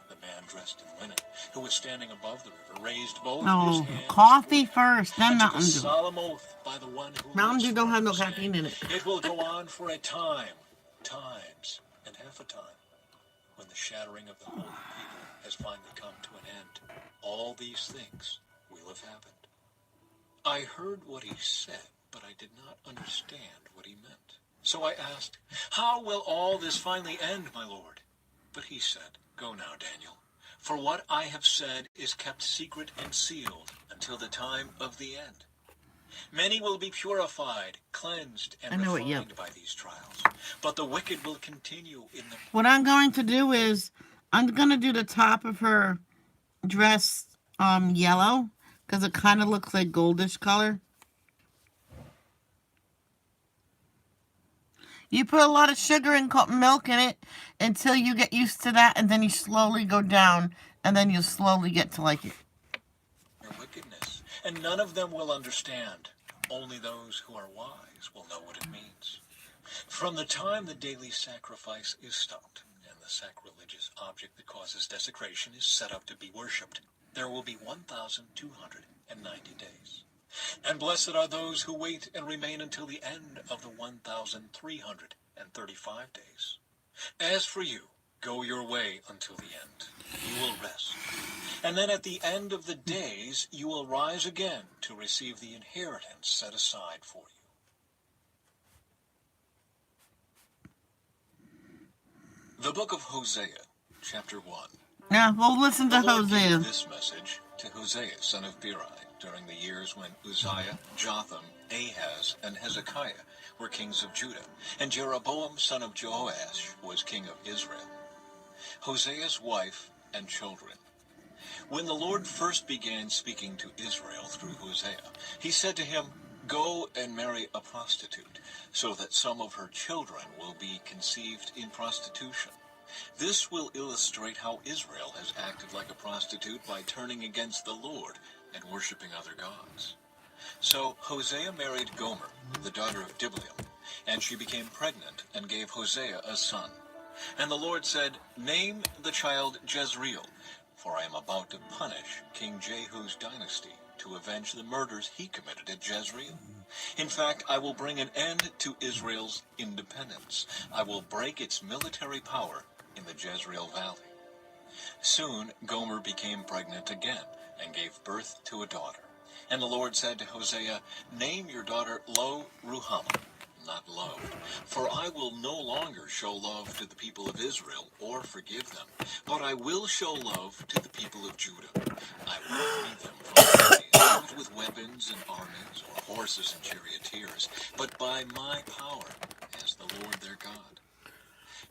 The man dressed in linen, who was standing above the river, raised both his hands Coffee first, then and took a Mountain Dew. solemn oath by the one who Mountain lives Dew don't have no forever, caffeine in it. "It will go on for a time, times, and half a time. When the shattering of the holy people has finally come to an end, all these things will have happened." I heard what he said, but I did not understand what he meant. So I asked, "How will all this finally end, my lord?" But he said, "Go now, Daniel, for what I have said is kept secret and sealed until the time of the end. Many will be purified, cleansed, and refined by these trials, but the wicked will continue in the..." What I'm going to do is, I'm going to do the top of her dress yellow, because it kind of looks like goldish color. You put a lot of sugar and milk in it until you get used to that, and then you slowly go down, and then you'll slowly get to like it. Their wickedness, and none of them will understand. Only those who are wise will know what it means. From the time the daily sacrifice is stopped, and the sacrilegious object that causes desecration is set up to be worshipped, there will be 1,290 days. And blessed are those who wait and remain until the end of the 1,335 days. As for you, go your way until the end. You will rest. And then at the end of the days, you will rise again to receive the inheritance set aside for you. The book of Hosea, chapter 1. Now, we'll listen to The Lord Hosea. gave this message to Hosea, son of Beeri, during the years when Uzziah, Jotham, Ahaz, and Hezekiah were kings of Judah, and Jeroboam, son of Jehoash, was king of Israel. Hosea's wife and children. When the Lord first began speaking to Israel through Hosea, he said to him, "Go and marry a prostitute, so that some of her children will be conceived in prostitution." This will illustrate how Israel has acted like a prostitute by turning against the Lord and worshiping other gods. So Hosea married Gomer, the daughter of Diblaim, and she became pregnant and gave Hosea a son. And the Lord said, "Name the child Jezreel, for I am about to punish King Jehu's dynasty to avenge the murders he committed at Jezreel. In fact, I will bring an end to Israel's independence. I will break its military power in the Jezreel Valley." Soon Gomer became pregnant again and gave birth to a daughter. And the Lord said to Hosea, "Name your daughter Lo-Ruhamah, not Lo, for I will no longer show love to the people of Israel or forgive them, but I will show love to the people of Judah. I will free them from their enemies, not with weapons and armies or horses and charioteers, but by my power as the Lord their God."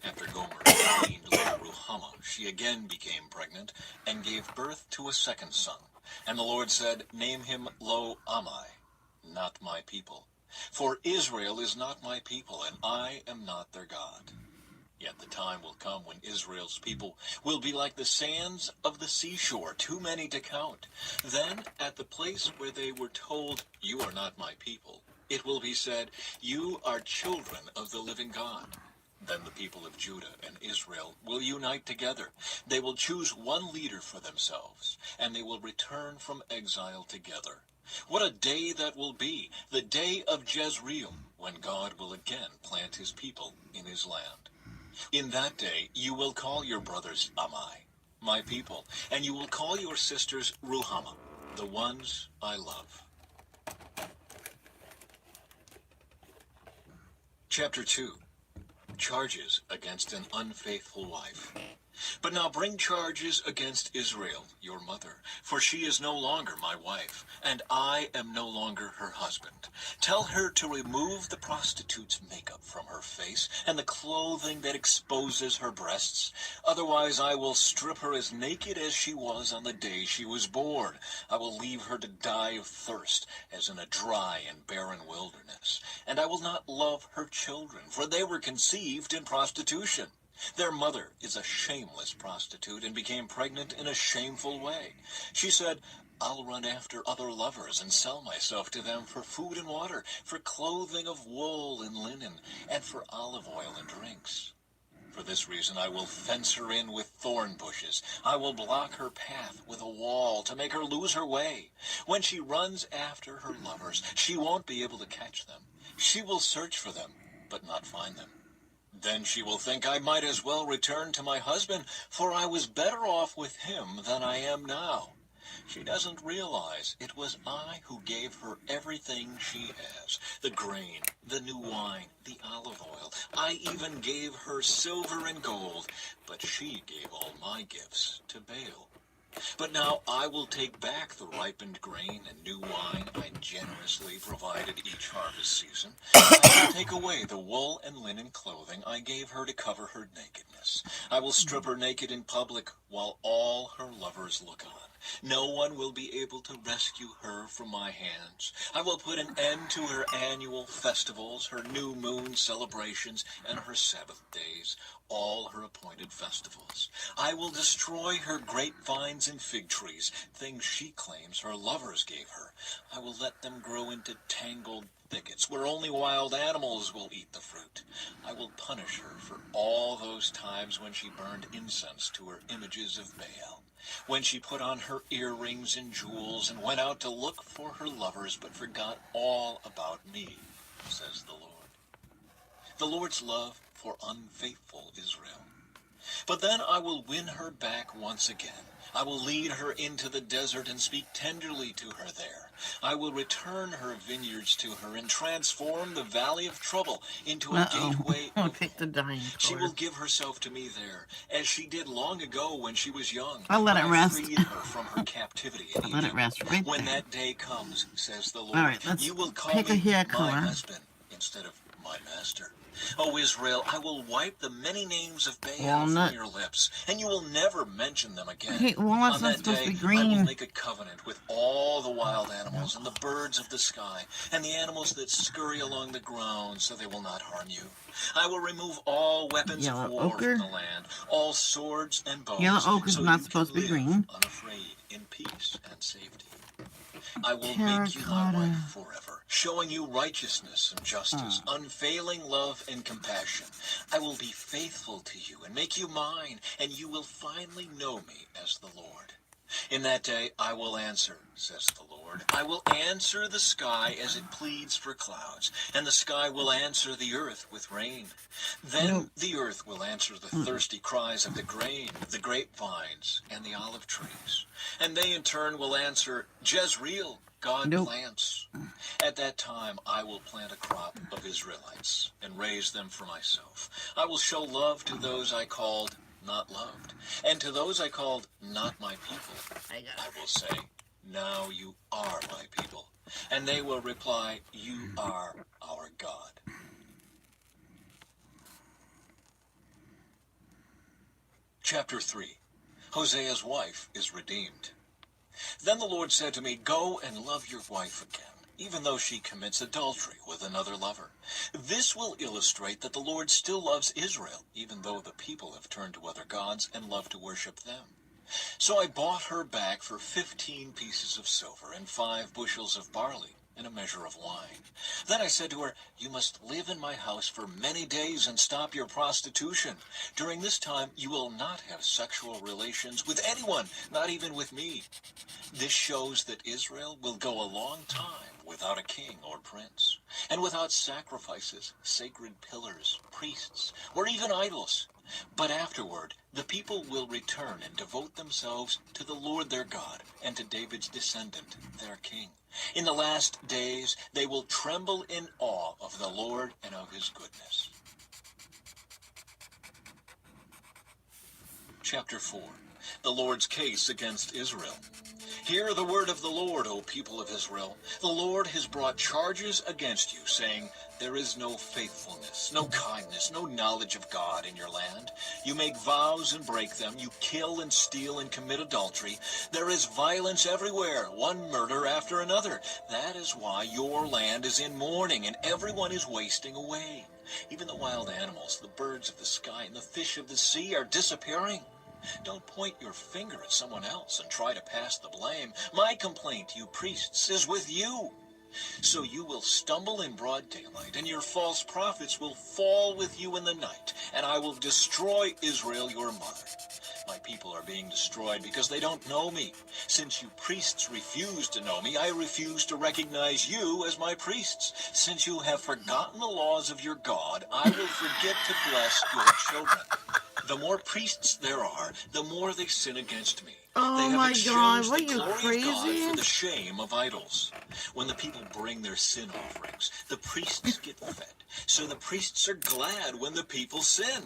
After Gomer weaned Lo-Ruhamah, she again became pregnant and gave birth to a second son. And the Lord said, "Name him Lo-Ammi, not my people. For Israel is not my people, and I am not their God." Yet the time will come when Israel's people will be like the sands of the seashore, too many to count. Then, at the place where they were told, "You are not my people," it will be said, "You are children of the living God." Then the people of Judah and Israel will unite together. They will choose one leader for themselves, and they will return from exile together. What a day that will be, the day of Jezreel, when God will again plant his people in his land. In that day you will call your brothers Ammi, my people, and you will call your sisters Ruhamah, the ones I love. Chapter 2. Charges against an unfaithful wife. But now bring charges against Israel, your mother, for she is no longer my wife, and I am no longer her husband. Tell her to remove the prostitute's makeup from her face and the clothing that exposes her breasts. Otherwise I will strip her as naked as she was on the day she was born. I will leave her to die of thirst, as in a dry and barren wilderness. And I will not love her children, for they were conceived in prostitution. Their mother is a shameless prostitute and became pregnant in a shameful way. She said, I'll run after other lovers and sell myself to them for food and water, for clothing of wool and linen, and for olive oil and drinks. For this reason I will fence her in with thorn bushes. I will block her path with a wall to make her lose her way. When she runs after her lovers, she won't be able to catch them. She will search for them, but not find them. Then she will think I might as well return to my husband, for I was better off with him than I am now. She doesn't realize it was I who gave her everything she has, the grain, the new wine, the olive oil. I even gave her silver and gold, but she gave all my gifts to Baal. But now I will take back the ripened grain and new wine I generously provided each harvest season. I will take away the wool and linen clothing I gave her to cover her nakedness. I will strip her naked in public while all her lovers look on. No one will be able to rescue her from my hands. I will put an end to her annual festivals, her new moon celebrations, and her Sabbath days, all her appointed festivals. I will destroy her grapevines and fig trees, things she claims her lovers gave her. I will let them grow into tangled thickets where only wild animals will eat the fruit. I will punish her for all those times when she burned incense to her images of Baal, when she put on her earrings and jewels and went out to look for her lovers but forgot all about me, says the Lord. The Lord's love for unfaithful Israel. But then I will win her back once again. I will lead her into the desert and speak tenderly to her there. I will return her vineyards to her and transform the valley of trouble into a gateway I'll of take the dying She cord. will give herself to me there, as she did long ago when she was young. I'll let when it I rest. freed her from her captivity in Let it Egypt. rest right When there. that day comes, says the Lord, All right, let's you will call pick a me hair my color. husband instead of my master. O Israel, I will wipe the many names of Baal Walnut. from your lips, and you will never mention them again. Hey, walnut's On not that supposed day, to be I will green. make a covenant with all the wild animals and the birds of the sky and the animals that scurry along the ground so they will not harm you. I will remove all weapons Yellow of war ochre. from the land, all swords and bows, Yellow ochre's so not you supposed to can be live green. unafraid in peace and safety. I will make you my Terracotta. wife forever, showing you righteousness and justice, unfailing love and compassion. I will be faithful to you and make you mine, and you will finally know me as the Lord. In that day I will answer, says the Lord. I will answer the sky as it pleads for clouds, and the sky will answer the earth with rain. Then the earth will answer the thirsty cries of the grain, the grapevines, and the olive trees. And they in turn will answer, Jezreel, God plants. At that time I will plant a crop of Israelites and raise them for myself. I will show love to those I called not loved, and to those I called not my people. I will say, now you are my people. And they will reply, you are our God. Chapter 3. Hosea's wife is redeemed. Then the Lord said to me, go and love your wife again, even though she commits adultery with another lover. This will illustrate that the Lord still loves Israel, even though the people have turned to other gods and love to worship them. So I bought her back for 15 pieces of silver and 5 bushels of barley and a measure of wine. Then I said to her, you must live in my house for many days and stop your prostitution. During this time you will not have sexual relations with anyone, not even with me. This shows that Israel will go a long time without a king or prince, and without sacrifices, sacred pillars, priests, or even idols. But afterward, the people will return and devote themselves to the Lord their God and to David's descendant, their king. In the last days, they will tremble in awe of the Lord and of his goodness. Chapter 4. The Lord's Case Against Israel. Hear the word of the Lord, O people of Israel. The Lord has brought charges against you, saying, there is no faithfulness, no kindness, no knowledge of God in your land. You make vows and break them. You kill and steal and commit adultery. There is violence everywhere, one murder after another. That is why your land is in mourning and everyone is wasting away. Even the wild animals, the birds of the sky, and the fish of the sea are disappearing. Don't point your finger at someone else and try to pass the blame. My complaint, you priests, is with you. So you will stumble in broad daylight, and your false prophets will fall with you in the night, and I will destroy Israel, your mother. My people are being destroyed because they don't know me. Since you priests refuse to know me, I refuse to recognize you as my priests. Since you have forgotten the laws of your God, I will forget to bless your children. The more priests there are, the more they sin against me. Oh They have my God, exchanged what the you glory of God crazy? for the shame of idols. When the people bring their sin offerings, the priests get fed. So the priests are glad when the people sin.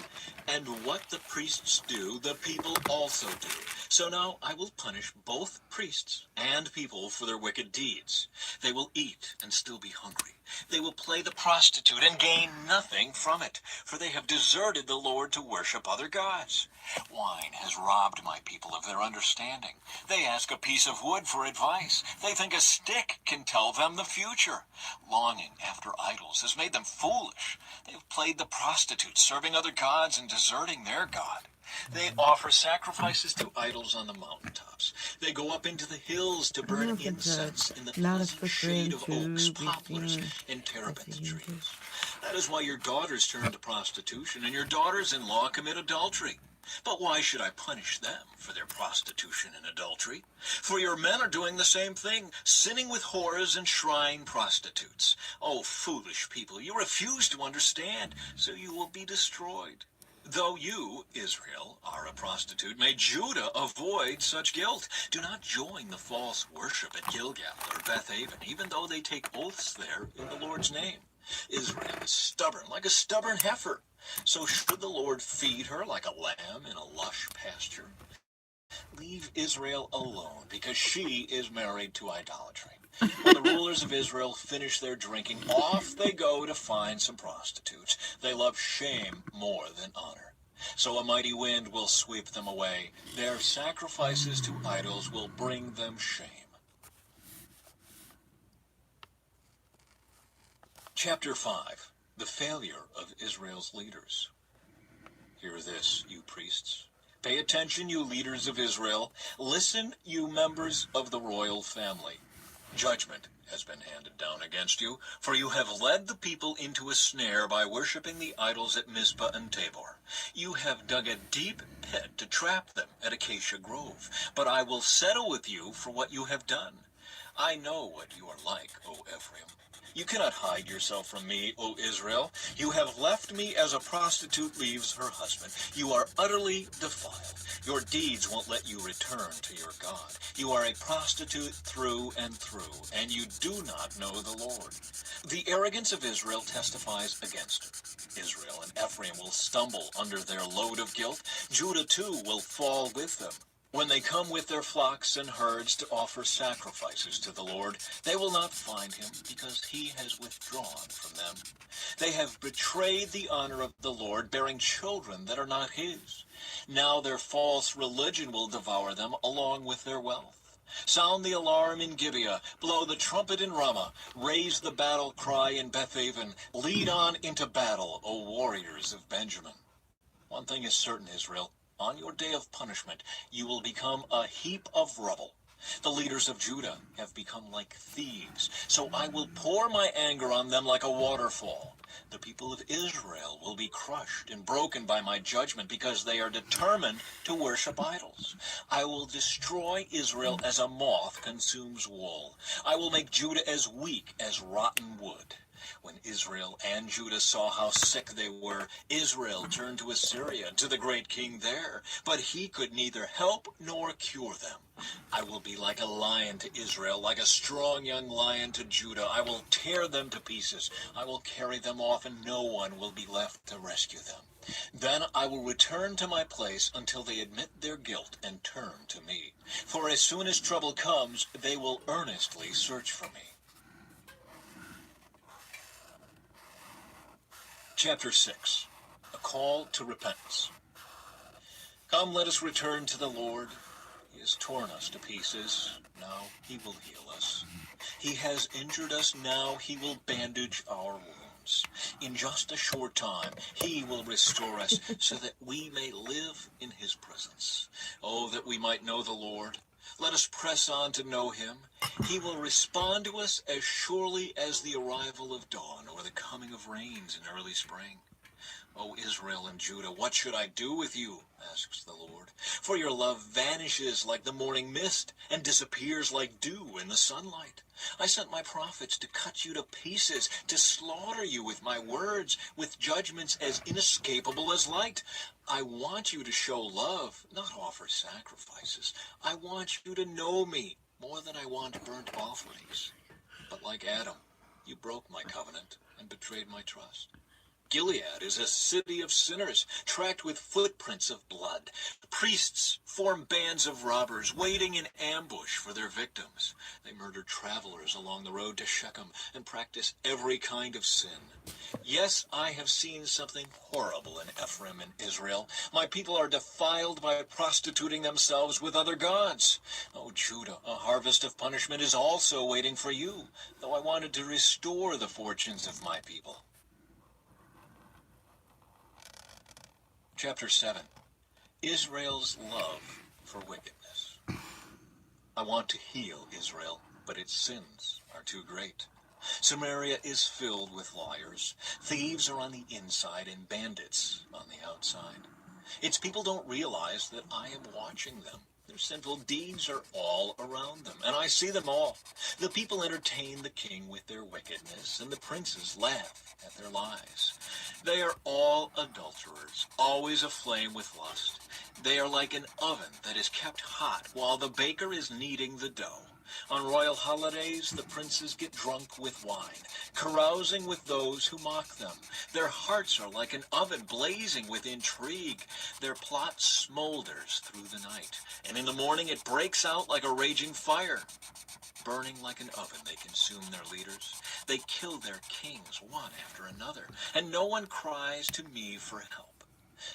And what the priests do, the people also do. So now I will punish both priests and people for their wicked deeds. They will eat and still be hungry. They will play the prostitute and gain nothing from it, for they have deserted the Lord to worship other gods. Wine has robbed my people of their understanding. They ask a piece of wood for advice. They think a stick can tell them the future. Longing after idols has made them foolish. They've played the prostitute, serving other gods and deserting their God. They offer sacrifices to idols on the mountaintops. They go up into the hills to burn Look at incense that. in the Not a pleasant shade of oaks, to be poplars, seen. and terebinth That's trees. That is why your daughters turn to prostitution and your daughters-in-law commit adultery. But why should I punish them for their prostitution and adultery? For your men are doing the same thing, sinning with whores and shrine prostitutes. Oh, foolish people, you refuse to understand, so you will be destroyed. Though you, Israel, are a prostitute, may Judah avoid such guilt. Do not join the false worship at Gilgal or Bethaven, even though they take oaths there in the Lord's name. Israel is stubborn, like a stubborn heifer. So should the Lord feed her like a lamb in a lush pasture? Leave Israel alone, because she is married to idolatry. When the rulers of Israel finish their drinking, off they go to find some prostitutes. They love shame more than honor. So a mighty wind will sweep them away. Their sacrifices to idols will bring them shame. Chapter 5. The Failure of Israel's Leaders. Hear this, you priests. Pay attention, you leaders of Israel. Listen, you members of the royal family. Judgment has been handed down against you, for you have led the people into a snare by worshiping the idols at Mizpah and Tabor. You have dug a deep pit to trap them at Acacia Grove, but I will settle with you for what you have done. I know what you are like, O Ephraim. You cannot hide yourself from me, O Israel. You have left me as a prostitute leaves her husband. You are utterly defiled. Your deeds won't let you return to your God. You are a prostitute through and through, and you do not know the Lord. The arrogance of Israel testifies against her. Israel and Ephraim will stumble under their load of guilt. Judah too will fall with them. When they come with their flocks and herds to offer sacrifices to the Lord, they will not find him, because he has withdrawn from them. They have betrayed the honor of the Lord, bearing children that are not his. Now their false religion will devour them along with their wealth. Sound the alarm in Gibeah, blow the trumpet in Ramah, raise the battle cry in Bethaven, lead on into battle, O warriors of Benjamin. One thing is certain, Israel. On your day of punishment, you will become a heap of rubble. The leaders of Judah have become like thieves, so I will pour my anger on them like a waterfall. The people of Israel will be crushed and broken by my judgment because they are determined to worship idols. I will destroy Israel as a moth consumes wool. I will make Judah as weak as rotten wood. When Israel and Judah saw how sick they were, Israel turned to Assyria, to the great king there, but he could neither help nor cure them. I will be like a lion to Israel, like a strong young lion to Judah. I will tear them to pieces. I will carry them off, and no one will be left to rescue them. Then I will return to my place until they admit their guilt and turn to me. For as soon as trouble comes, they will earnestly search for me. Chapter 6. A Call to Repentance. Come, let us return to the Lord. He has torn us to pieces. Now he will heal us. He has injured us. Now he will bandage our wounds. In just a short time, he will restore us so that we may live in his presence. Oh, that we might know the Lord. Let us press on to know him. He will respond to us as surely as the arrival of dawn or the coming of rains in early spring. O Israel and Judah, what should I do with you? Asks the Lord. For your love vanishes like the morning mist and disappears like dew in the sunlight. I sent my prophets to cut you to pieces, to slaughter you with my words, with judgments as inescapable as light. I want you to show love, not offer sacrifices. I want you to know me more than I want burnt offerings. But like Adam, you broke my covenant and betrayed my trust. Gilead is a city of sinners, tracked with footprints of blood. Priests form bands of robbers, waiting in ambush for their victims. They murder travelers along the road to Shechem and practice every kind of sin. Yes, I have seen something horrible in Ephraim and Israel. My people are defiled by prostituting themselves with other gods. Oh, Judah, a harvest of punishment is also waiting for you, though I wanted to restore the fortunes of my people. Chapter 7. Israel's love for wickedness. I want to heal Israel, but its sins are too great. Samaria is filled with liars. Thieves are on the inside and bandits on the outside. Its people don't realize that I am watching them. Their sinful deeds are all around them, and I see them all. The people entertain the king with their wickedness, and the princes laugh at their lies. They are all adulterers, always aflame with lust. They are like an oven that is kept hot while the baker is kneading the dough. On royal holidays, the princes get drunk with wine, carousing with those who mock them. Their hearts are like an oven blazing with intrigue. Their plot smolders through the night, and in the morning it breaks out like a raging fire. Burning like an oven, they consume their leaders. They kill their kings one after another, and no one cries to me for help.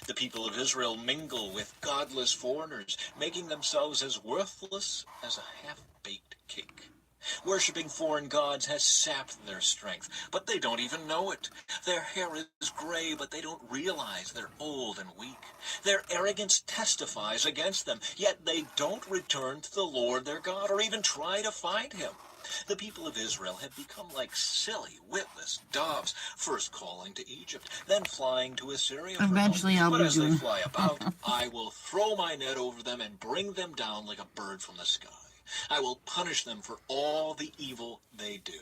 The people of Israel mingle with godless foreigners, making themselves as worthless as a half-baked cake. Worshipping foreign gods has sapped their strength, but they don't even know it. Their hair is gray, but they don't realize they're old and weak. Their arrogance testifies against them, yet they don't return to the Lord their God or even try to find him. The people of Israel have become like silly, witless doves, first calling to Egypt, then flying to Assyria for help. Eventually I'll But be as they doing. fly about, I will throw my net over them and bring them down like a bird from the sky. I will punish them for all the evil they do.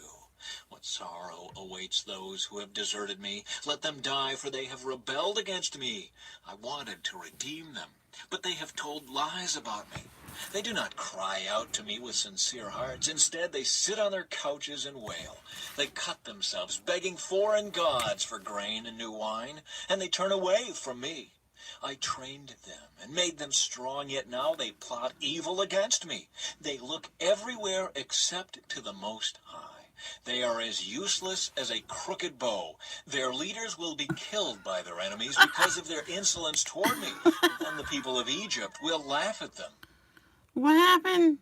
What sorrow awaits those who have deserted me. Let them die, for they have rebelled against me. I wanted to redeem them, but they have told lies about me. They do not cry out to me with sincere hearts. Instead, they sit on their couches and wail. They cut themselves, begging foreign gods for grain and new wine, and they turn away from me. I trained them and made them strong, yet now they plot evil against me. They look everywhere except to the Most High. They are as useless as a crooked bow. Their leaders will be killed by their enemies because of their insolence toward me. Then the people of Egypt will laugh at them. What happened?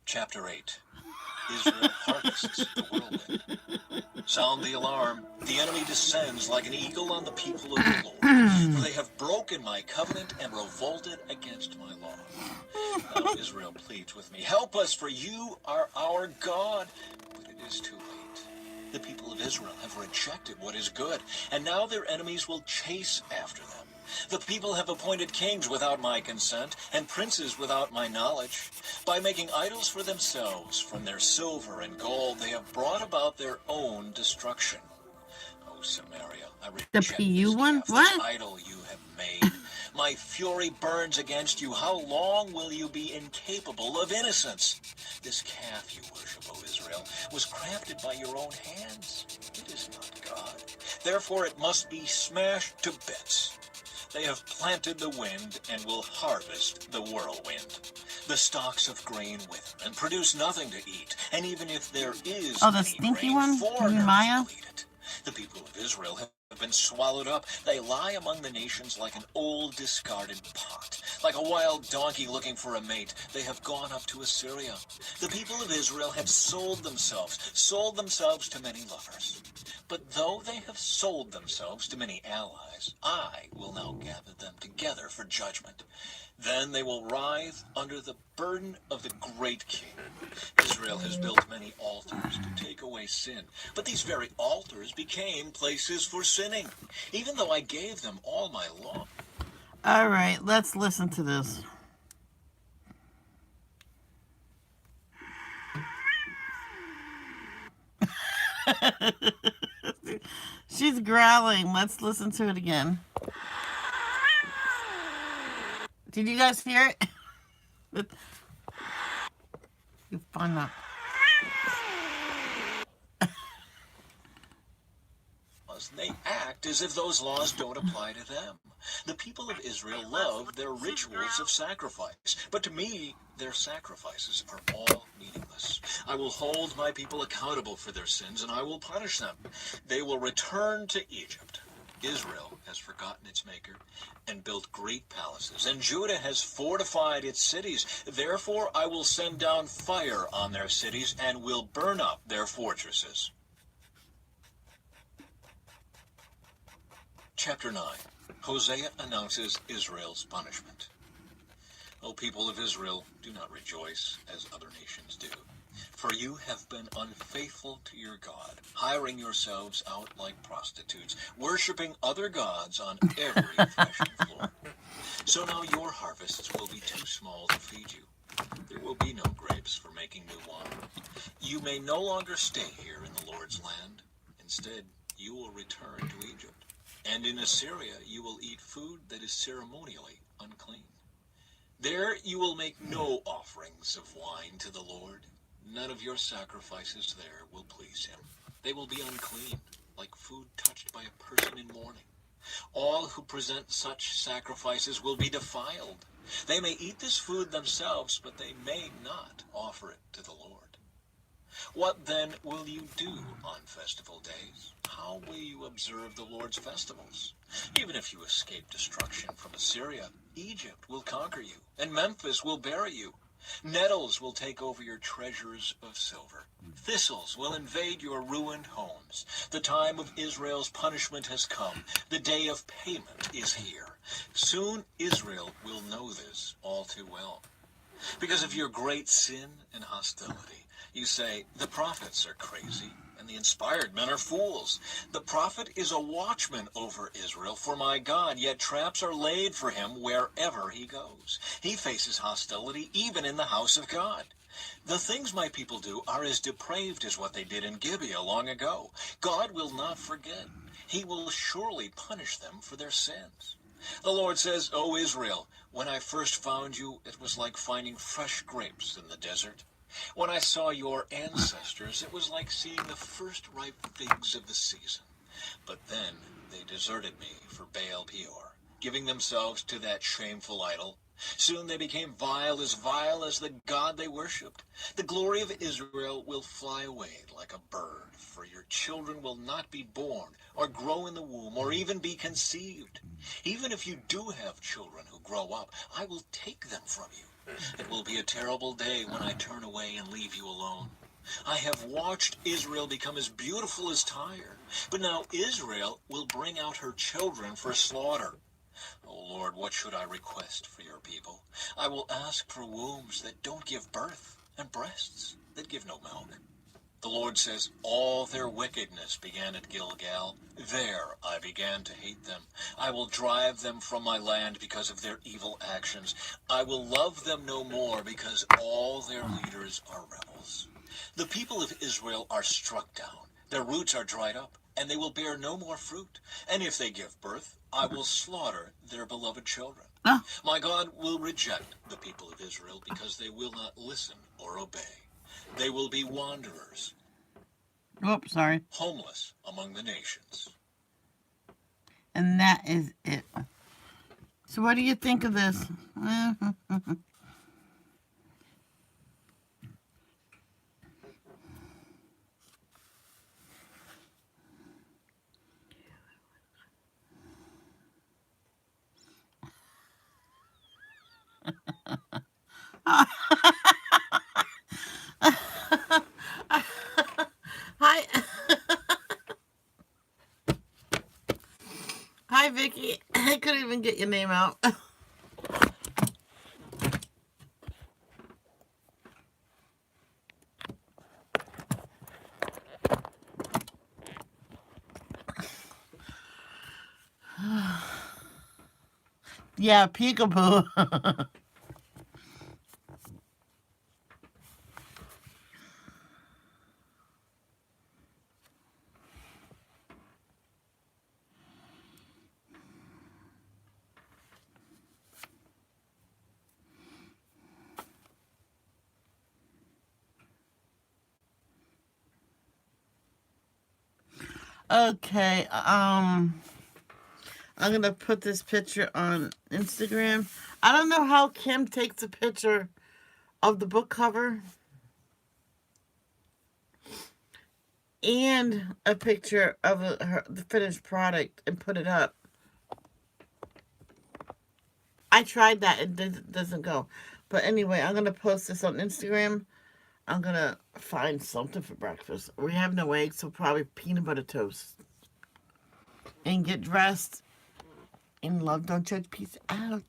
Chapter 8. Israel harvests the whirlwind. Sound the alarm. The enemy descends like an eagle on the people of the Lord. For they have broken my covenant and revolted against my law. Now Israel pleads with me, help us, for you are our God. But it is too late. The people of Israel have rejected what is good, and now their enemies will chase after them. The people have appointed kings without my consent, and princes without my knowledge. By making idols for themselves from their silver and gold, they have brought about their own destruction. O Samaria, I reject PU this one? calf, this What? idol you have made. My fury burns against you. How long will you be incapable of innocence? This calf you worship, O Israel, was crafted by your own hands. It is not God. Therefore it must be smashed to bits. They have planted the wind and will harvest the whirlwind. The stalks of grain wither and produce nothing to eat. And even if there is Oh, the any stinky grain, one? foreigners Nehemiah? will eat it. The people of Israel have been swallowed up. They lie among the nations like an old discarded pot. Like a wild donkey looking for a mate, they have gone up to Assyria. The people of Israel have sold themselves to many lovers. But though they have sold themselves to many allies, I will now gather them together for judgment. Then they will writhe under the burden of the great king. Israel has built many altars to take away sin, but these very altars became places for sinning, even though I gave them all my law. All right, let's listen to this. She's growling. Let's listen to it again. Did you guys hear it? You fun up. They act as if those laws don't apply to them. The people of Israel love their rituals of sacrifice, but to me, their sacrifices are all meaningless. I will hold my people accountable for their sins, and I will punish them. They will return to Egypt. Israel has forgotten its maker and built great palaces, and Judah has fortified its cities. Therefore, I will send down fire on their cities and will burn up their fortresses. Chapter 9. Hosea announces Israel's punishment. O people of Israel, do not rejoice as other nations do. For you have been unfaithful to your God, hiring yourselves out like prostitutes, worshiping other gods on every threshing floor. So now your harvests will be too small to feed you. There will be no grapes for making new wine. You may no longer stay here in the Lord's land. Instead, you will return to Egypt. And in Assyria you will eat food that is ceremonially unclean. There you will make no offerings of wine to the Lord. None of your sacrifices there will please him. They will be unclean, like food touched by a person in mourning. All who present such sacrifices will be defiled. They may eat this food themselves, but they may not offer it to the Lord. What then will you do on festival days? How will you observe the Lord's festivals? Even if you escape destruction from Assyria, Egypt will conquer you, and Memphis will bury you. Nettles will take over your treasures of silver. Thistles will invade your ruined homes. The time of Israel's punishment has come. The day of payment is here. Soon Israel will know this all too well. Because of your great sin and hostility, you say, the prophets are crazy, and the inspired men are fools. The prophet is a watchman over Israel for my God, yet traps are laid for him wherever he goes. He faces hostility even in the house of God. The things my people do are as depraved as what they did in Gibeah long ago. God will not forget. He will surely punish them for their sins. The Lord says, O Israel, when I first found you, it was like finding fresh grapes in the desert. When I saw your ancestors, it was like seeing the first ripe figs of the season. But then they deserted me for Baal Peor, giving themselves to that shameful idol. Soon they became vile as the God they worshipped. The glory of Israel will fly away like a bird, for your children will not be born, or grow in the womb, or even be conceived. Even if you do have children who grow up, I will take them from you. It will be a terrible day when I turn away and leave you alone. I have watched Israel become as beautiful as Tyre, but now Israel will bring out her children for slaughter. O Lord, what should I request for your people? I will ask for wombs that don't give birth, and breasts that give no milk. The Lord says, all their wickedness began at Gilgal. There I began to hate them. I will drive them from my land because of their evil actions. I will love them no more because all their leaders are rebels. The people of Israel are struck down. Their roots are dried up. and they will bear no more fruit. And if they give birth, I will slaughter their beloved children. Oh, My God will reject the people of Israel because they will not listen or obey. They will be wanderers, whoops, sorry. homeless among the nations. And that is it. So what do you think of this? Hi. Hi, Vicky. I couldn't even get your name out. Yeah, peekaboo. Okay, I'm gonna put this picture on Instagram. I don't know how Kim takes a picture of the book cover and a picture of the finished product and put it up. I tried that, it doesn't go. But anyway, I'm gonna post this on Instagram. I'm gonna find something for breakfast. We have no eggs, so probably peanut butter toast. And get dressed. And love, don't judge. Peace out.